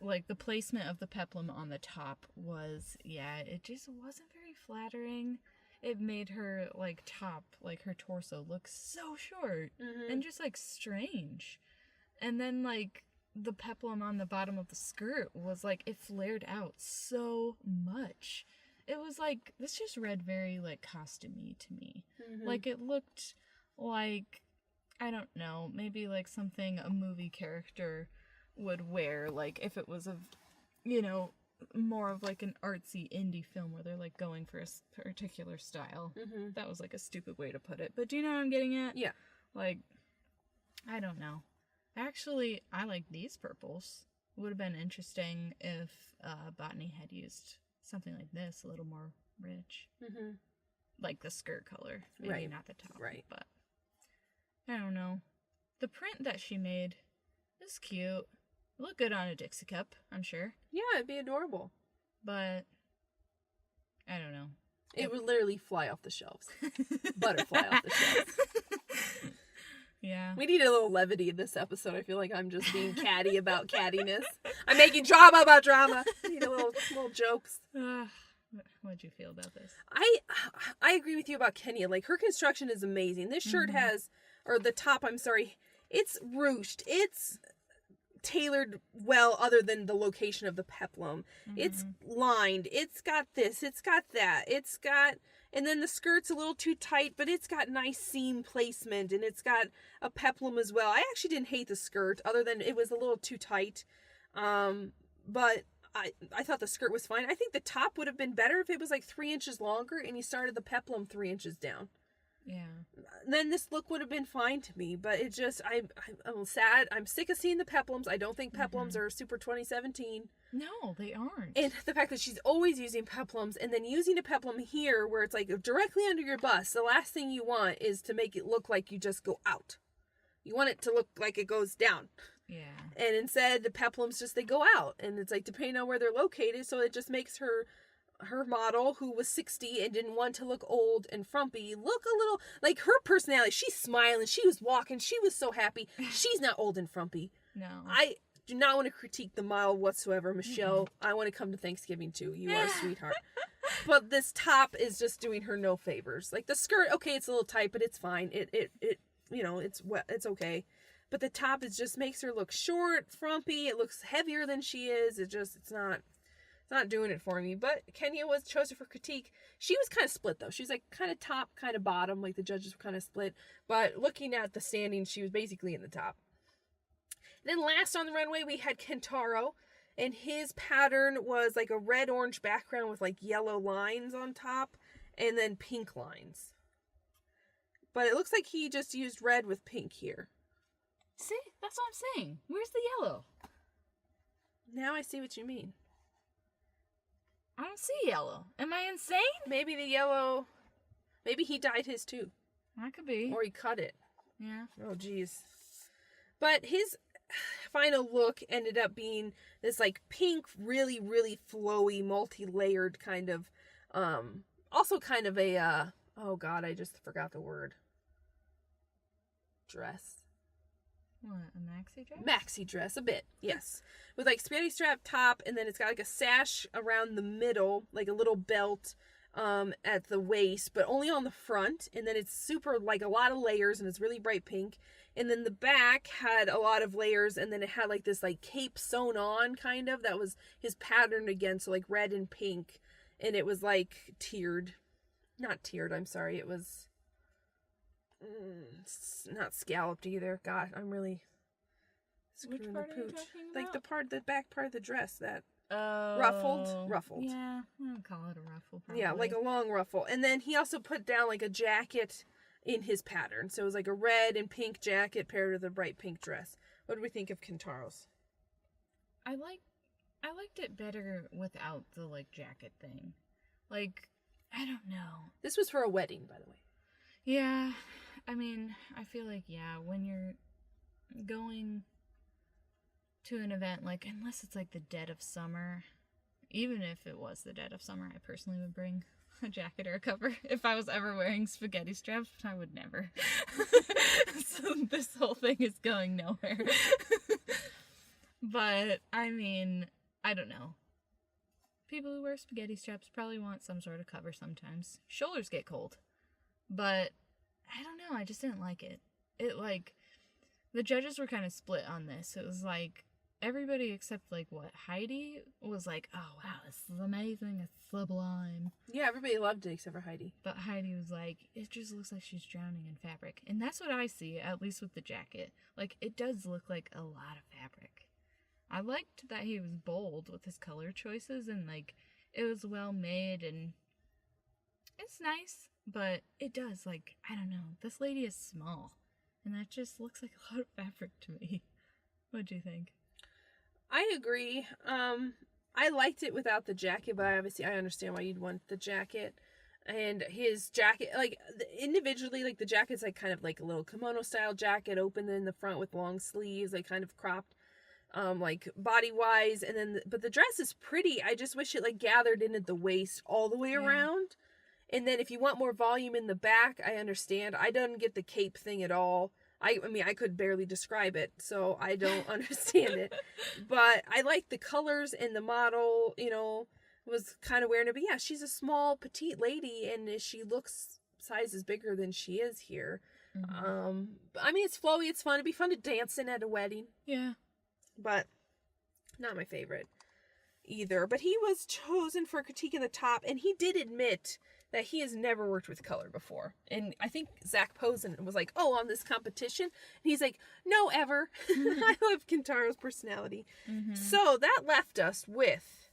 like the placement of the peplum on the top was, yeah, it just wasn't very flattering. It made her, like, top, like, her torso look so short and just, like, strange. And then, like, the peplum on the bottom of the skirt was, like, it flared out so much. It was, like, this just read very, like, costumey to me. Mm-hmm. Like, it looked like, I don't know, maybe, like, something a movie character would wear, like, if it was more of like an artsy indie film where they're like going for a particular style. Mm-hmm. That was like a stupid way to put it, but do you know what I'm getting at? Yeah. Like, I don't know. Actually, I like these purples. Would have been interesting if Botany had used something like this, a little more rich. Mm-hmm. Like the skirt color. Maybe right. Not the top. Right. But I don't know. The print that she made is cute. Look good on a Dixie cup, I'm sure. Yeah, it'd be adorable. But I don't know. It would literally fly off the shelves. Butterfly off the shelves. Yeah. We need a little levity in this episode. I feel like I'm just being catty about cattiness. I'm making drama about drama. We need a little jokes. What'd you feel about this? I agree with you about Kenya. Like, her construction is amazing. This shirt has, or the top, I'm sorry, it's ruched. It's tailored well, other than the location of the peplum. It's lined. It's got this. It's got that. It's got, and then the skirt's a little too tight, but it's got nice seam placement, and it's got a peplum as well. I actually didn't hate the skirt, other than it was a little too tight. But I thought the skirt was fine. I think the top would have been better if it was like 3 inches longer and you started the peplum 3 inches down. Yeah. Then this look would have been fine to me, but it just, I'm sad. I'm sick of seeing the peplums. I don't think peplums are super 2017. No, they aren't. And the fact that she's always using peplums, and then using a peplum here where it's like directly under your bust, the last thing you want is to make it look like you just go out. You want it to look like it goes down. Yeah. And instead, the peplums just, they go out. And it's like, depending on where they're located, so it just makes her model, who was 60 and didn't want to look old and frumpy, look a little, like, her personality. She's smiling. She was walking. She was so happy. She's not old and frumpy. No. I do not want to critique the model whatsoever, Michelle. I want to come to Thanksgiving too. You are a sweetheart. But this top is just doing her no favors. Like, the skirt, okay, it's a little tight, but it's fine. It you know, it's it's okay. But the top is just makes her look short, frumpy. It looks heavier than she is. It's not doing it for me. But Kenya was chosen for critique. She was kind of split though. She's like kind of top, kind of bottom. Like, the judges were kind of split. But looking at the standings, she was basically in the top. Then last on the runway, we had Kentaro, and his pattern was like a red-orange background with like yellow lines on top, and then pink lines. But it looks like he just used red with pink here. See? That's what I'm saying. Where's the yellow? Now I see what you mean. I don't see yellow. Am I insane? Maybe the yellow, maybe he dyed his too. That could be. Or he cut it. Yeah. Oh, geez. But his final look ended up being this like pink, really, really flowy, multi-layered kind of, also kind of a, oh God, I just forgot the word. Dress. What, a maxi dress? Maxi dress, a bit, yes. With like spaghetti strap top, and then it's got like a sash around the middle, like a little belt at the waist, but only on the front. And then it's super, like, a lot of layers, and it's really bright pink. And then the back had a lot of layers, and then it had like this like cape sewn on kind of. That was his pattern again, so like red and pink. And it was like tiered. Not tiered, I'm sorry. It was not scalloped either. God, I'm really Which screwing part the are you pooch. talking Like about? the back part of the dress, that Oh. ruffled. Yeah, I would call it a ruffle, probably. Yeah, like a long ruffle. And then he also put down like a jacket in his pattern. So it was like a red and pink jacket paired with a bright pink dress. What do we think of Kentaro's? I liked it better without the, like, jacket thing. Like, I don't know. This was for a wedding, by the way. Yeah, I mean, I feel like, yeah, when you're going to an event, like, unless it's like the dead of summer, even if it was the dead of summer, I personally would bring a jacket or a cover. If I was ever wearing spaghetti straps, I would never. So this whole thing is going nowhere. But, I mean, I don't know. People who wear spaghetti straps probably want some sort of cover sometimes. Shoulders get cold. But, I don't know, I just didn't like it. It, like, the judges were kind of split on this. It was like, everybody except, like, what, Heidi was like, oh, wow, this is amazing, it's sublime. Yeah, everybody loved it except for Heidi. But Heidi was like, it just looks like she's drowning in fabric. And that's what I see, at least with the jacket. Like, it does look like a lot of fabric. I liked that he was bold with his color choices, and, like, it was well made, and it's nice, but it does, like, I don't know, this lady is small, and that just looks like a lot of fabric to me. What do you think? I agree. I liked it without the jacket, but obviously I understand why you'd want the jacket. And his jacket, like, individually, like, the jacket's like kind of like a little kimono style jacket, open in the front with long sleeves, like kind of cropped, like body wise. And then, but the dress is pretty. I just wish it like gathered in at the waist all the way around. And then if you want more volume in the back, I understand. I don't get the cape thing at all. I mean, I could barely describe it, so I don't understand it. But I like the colors, and the model, you know, was kind of wearing it. But yeah, she's a small, petite lady, and she looks sizes bigger than she is here. Mm-hmm. I mean, it's flowy, it's fun. It'd be fun to dance in at a wedding. Yeah. But not my favorite either. But he was chosen for critique in the top, and he did admit that he has never worked with color before. And I think Zach Posen was like, oh, on this competition? And he's like, no, ever. I love Kentaro's personality. Mm-hmm. So that left us with...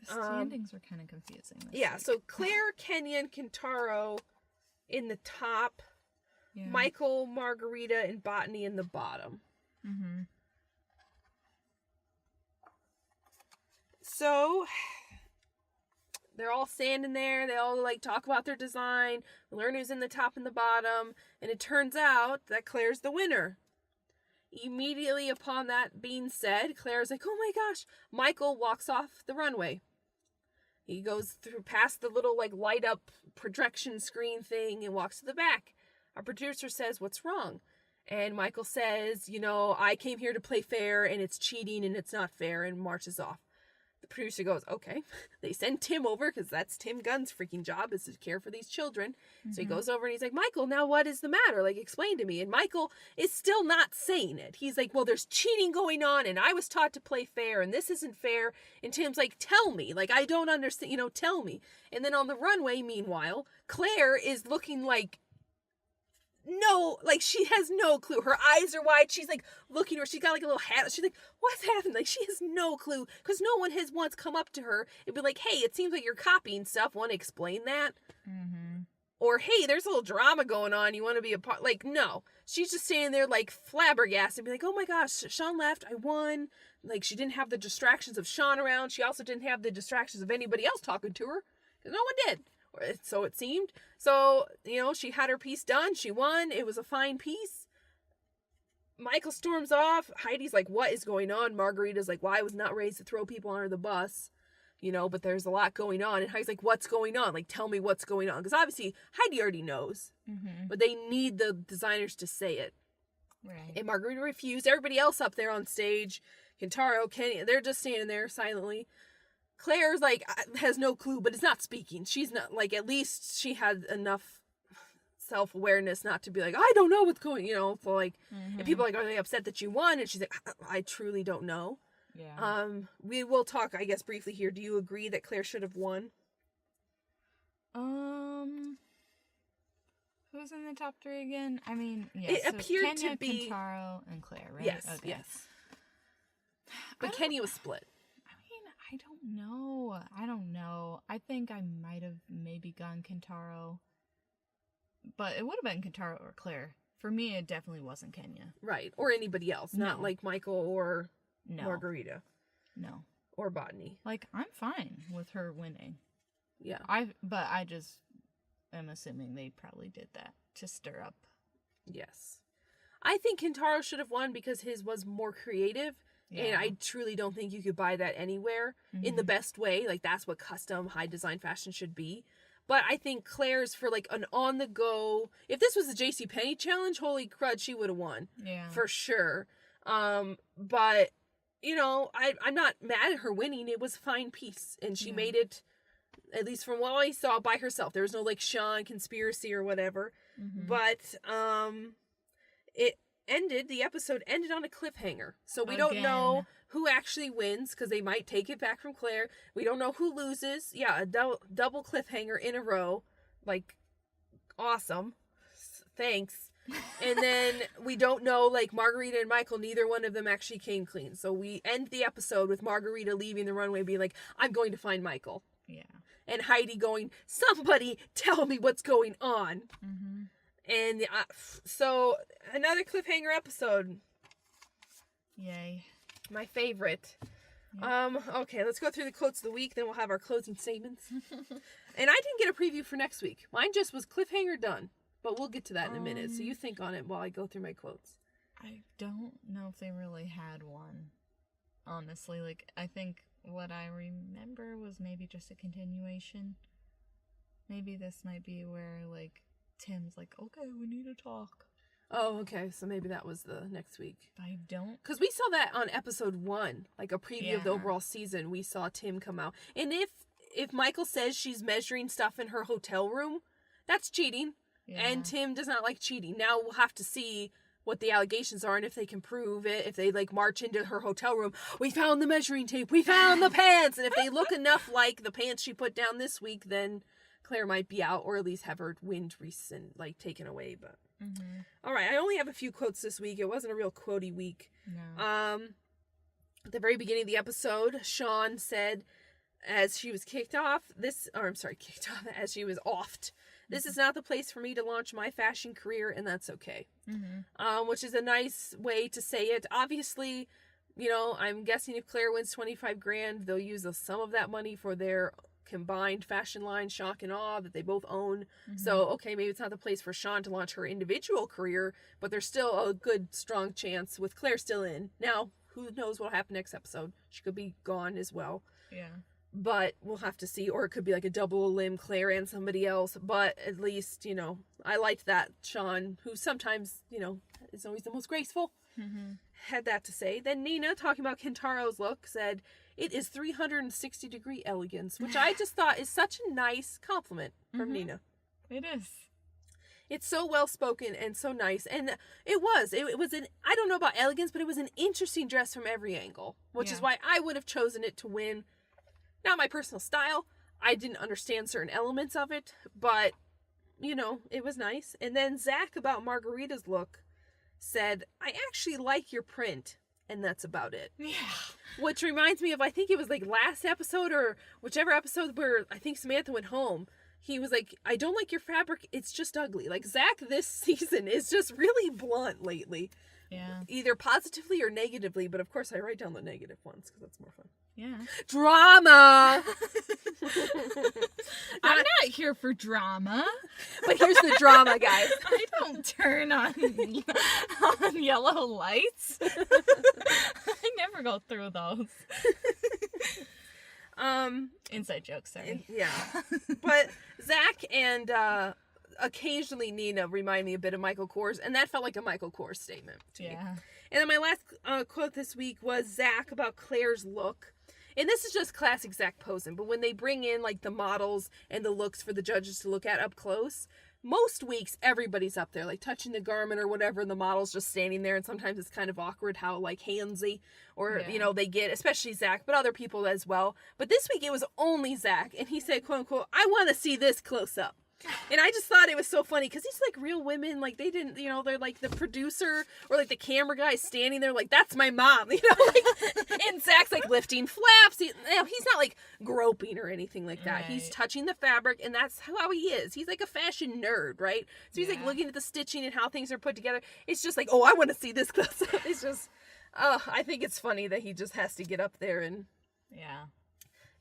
The standings were kind of confusing. Yeah, so Claire, Kenya, and Kentaro in the top. Yeah. Michael, Margarita, and Botany in the bottom. Mm-hmm. So... they're all standing there. They all, like, talk about their design, learn who's in the top and the bottom. And it turns out that Claire's the winner. Immediately upon that being said, Claire's like, oh my gosh. Michael walks off the runway. He goes through past the little like light up projection screen thing and walks to the back. Our producer says, what's wrong? And Michael says, I came here to play fair and it's cheating and it's not fair, and marches off. The producer goes, okay. They send Tim over because that's Tim Gunn's freaking job, is to care for these children. Mm-hmm. So he goes over and he's like, Michael, now what is the matter? Like, explain to me. And Michael is still not saying it. He's like, well, there's cheating going on and I was taught to play fair and this isn't fair. And Tim's like, tell me. Like, I don't understand, tell me. And then on the runway, meanwhile, Claire is looking like, no, like she has no clue. Her eyes are wide. She's like looking her. She's got like a little hat. She's like, what's happening? Like she has no clue because no one has once come up to her and be like, hey, it seems like you're copying stuff. Want to explain that? Mm-hmm. Or, hey, there's a little drama going on. You want to be a part? Like, no. She's just standing there like flabbergasted and be like, oh my gosh, Sean left. I won. Like she didn't have the distractions of Sean around. She also didn't have the distractions of anybody else talking to her because no one did. So it seemed. So, she had her piece done. She won. It was a fine piece. Michael storms off. Heidi's like, what is going on? Margarita's like, well, I was not raised to throw people under the bus. But there's a lot going on. And Heidi's like, what's going on? Like, tell me what's going on. Because obviously, Heidi already knows. Mm-hmm. But they need the designers to say it. Right. And Margarita refused. Everybody else up there on stage, Kentaro, Kenny, they're just standing there silently. Claire's like has no clue, but is not speaking. She's not like, at least she had enough self-awareness not to be like, I don't know what's going, so like, mm-hmm. And people are like, are they upset that you won? And she's like, I truly don't know. Yeah. We will talk, I guess, briefly here. Do you agree that Claire should have won? Who's in the top 3 again? I mean, yes. It appeared Kenya, to be Kentaro, and Claire, right? Yes, okay. Yes. But Kenya was split. I don't know. I think I might have maybe gone Kentaro. But it would have been Kentaro or Claire. For me, it definitely wasn't Kenya. Right. Or anybody else. No. Not like Michael or Margarita. No. Or Botany. Like, I'm fine with her winning. Yeah. But I just am assuming they probably did that to stir up. Yes. I think Kentaro should have won because his was more creative. Yeah. And I truly don't think you could buy that anywhere in the best way. Like, that's what custom high design fashion should be. But I think Claire's for like an on the go. If this was the JCPenney challenge, holy crud, she would have won. Yeah. For sure. But I'm not mad at her winning. It was a fine piece. And she made it, at least from what I saw, by herself. There was no like Sean conspiracy or whatever. Mm-hmm. But the episode ended on a cliffhanger. So we don't know who actually wins because they might take it back from Claire. We don't know who loses. Yeah, a double cliffhanger in a row. Like, awesome. Thanks. And then we don't know, like, Margarita and Michael, neither one of them actually came clean. So we end the episode with Margarita leaving the runway being like, I'm going to find Michael. Yeah. And Heidi going, somebody tell me what's going on. Mm-hmm. And so another cliffhanger episode. Yay. My favorite. Yep. Okay, let's go through the quotes of the week, then we'll have our closing statements. And I didn't get a preview for next week. Mine just was cliffhanger done. But we'll get to that in a minute. So you think on it while I go through my quotes. I don't know if they really had one. Honestly, like, I think what I remember was maybe just a continuation. Maybe this might be where, like, Tim's like, okay, we need to talk. Oh, okay. So maybe that was the next week. I don't. Because we saw that on episode 1, like a preview of the overall season. We saw Tim come out. And if Michael says she's measuring stuff in her hotel room, that's cheating. Yeah. And Tim does not like cheating. Now we'll have to see what the allegations are and if they can prove it. If they like march into her hotel room, we found the measuring tape, we found the pants. And if they look enough like the pants she put down this week, then Claire might be out, or at least have her win taken away. But all right, I only have a few quotes this week. It wasn't a real quotey week. No. At the very beginning of the episode, Sean said, as she was as she was offed, this is not the place for me to launch my fashion career, and that's okay. Mm-hmm. Which is a nice way to say it. Obviously, I'm guessing if Claire wins $25,000, they'll use some of that money for their combined fashion line, Shock and Awe, that they both own. So, okay, maybe it's not the place for Sean to launch her individual career, but there's still a good, strong chance with Claire still in. Now, who knows what'll happen next episode? She could be gone as well. Yeah. But we'll have to see. Or it could be like a double limb, Claire and somebody else. But at least, I liked that Sean, who sometimes, is always the most graceful, had that to say. Then Nina, talking about Kintaro's look, said, "It is 360-degree elegance," which I just thought is such a nice compliment from Nina. It is. It's so well-spoken and so nice. And it was I don't know about elegance, but it was an interesting dress from every angle, which is why I would have chosen it to win. Not my personal style. I didn't understand certain elements of it, but, it was nice. And then Zach, about Margarita's look, said, "I actually like your print." And that's about it. Yeah. Which reminds me of, I think it was like last episode or whichever episode where I think Samantha went home. He was like, "I don't like your fabric. It's just ugly." Like, Zach this season is just really blunt lately. Yeah. Either positively or negatively. But of course I write down the negative ones because that's more fun. Yeah. Drama! I'm not here for drama. But here's the drama, guys. I don't turn on yellow lights. I never go through those. Inside joke, sorry. Yeah. But Zach and occasionally Nina remind me a bit of Michael Kors, and that felt like a Michael Kors statement to me. And then my last quote this week was Zach about Claire's look. And this is just classic Zach posing, but when they bring in like the models and the looks for the judges to look at up close, most weeks everybody's up there like touching the garment or whatever, and the model's just standing there, and sometimes it's kind of awkward how like handsy or they get, especially Zach, but other people as well. But this week it was only Zach, and he said, quote unquote, "I want to see this close up." And I just thought it was so funny because these like real women, like they didn't, they're like the producer or like the camera guy standing there like, "That's my mom," and Zach's like lifting flaps. He's not like groping or anything like that. Right. He's touching the fabric, and that's how he is. He's like a fashion nerd, right? So he's like looking at the stitching and how things are put together. It's just like, "Oh, I want to see this close up." It's just, I think it's funny that he just has to get up there and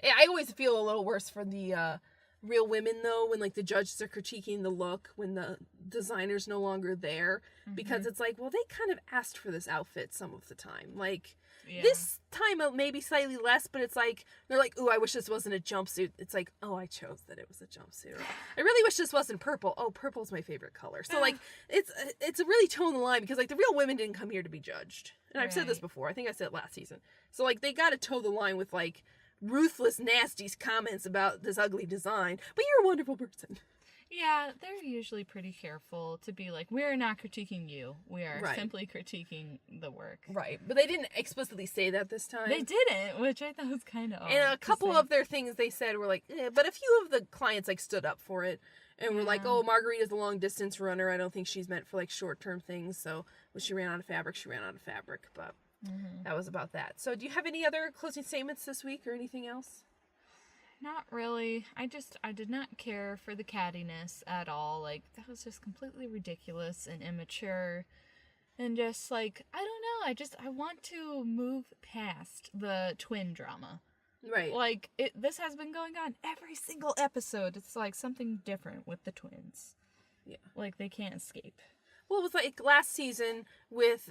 I always feel a little worse for the real women though when like the judges are critiquing the look when the designer's no longer there, because it's like, well, they kind of asked for this outfit some of the time, like this time maybe slightly less, but it's like they're like, "Ooh, I wish this wasn't a jumpsuit." It's like, "Oh, I chose that it was a jumpsuit." "I really wish this wasn't purple." "Oh, purple's my favorite color." So like it's a really toe in the line, because like the real women didn't come here to be judged, and I've said this before, I think I said it last season, so like they gotta toe the line with like ruthless, nasty comments about this ugly design. But you're a wonderful person. Yeah, they're usually pretty careful to be like, "We're not critiquing you. We are simply critiquing the work." Right. But they didn't explicitly say that this time. They didn't, which I thought was kind of odd. And a couple of their things they said were like, but a few of the clients like stood up for it and were like, "Oh, Margarita's a long distance runner. I don't think she's meant for like short-term things. So when she ran out of fabric, she ran out of fabric." But that was about that. So do you have any other closing statements this week or anything else? Not really. I did not care for the cattiness at all. Like, that was just completely ridiculous and immature. And just like, I don't know. I want to move past the twin drama. Right. Like, this has been going on every single episode. It's like something different with the twins. Yeah. Like, they can't escape. Well, it was like last season with,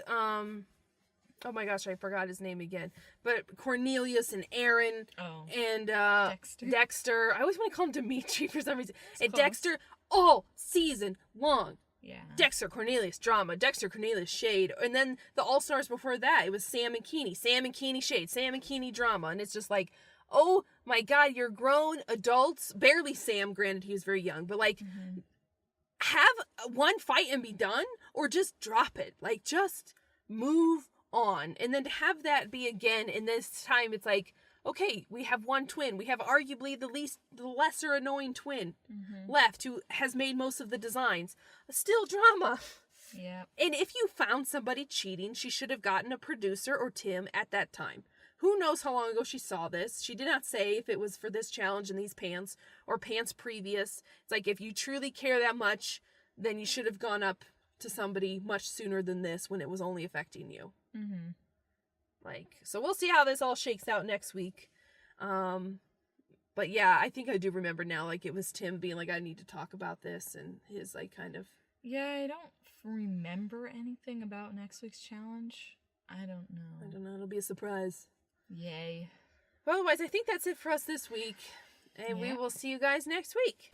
oh my gosh, I forgot his name again. But Cornelius and Aaron and Dexter. I always want to call him Dimitri for some reason. And close. Dexter, all season long. Yeah. Dexter, Cornelius, drama. Dexter, Cornelius, shade. And then the All-Stars before that, it was Sam and Keeney. Sam and Keeney, shade. Sam and Keeney, drama. And it's just like, oh my God, you're grown adults. Barely Sam, granted he was very young. But like, have one fight and be done. Or just drop it. Like, just move on. And then to have that be again, and this time it's like, okay, we have one twin. We have arguably the lesser annoying twin left, who has made most of the designs. Still drama. Yeah. And if you found somebody cheating, she should have gotten a producer or Tim at that time. Who knows how long ago she saw this? She did not say if it was for this challenge in these pants or pants previous. It's like, if you truly care that much, then you should have gone up to somebody much sooner than this when it was only affecting you. Like, so we'll see how this all shakes out next week. But But yeah, I think I do remember now, like, it was Tim being like, I need to talk about this, and his, like, kind of... Yeah, I don't remember anything about next week's challenge. I don't know. It'll be a surprise. Yay. Well, otherwise, I think that's it for us this week. And we will see you guys next week.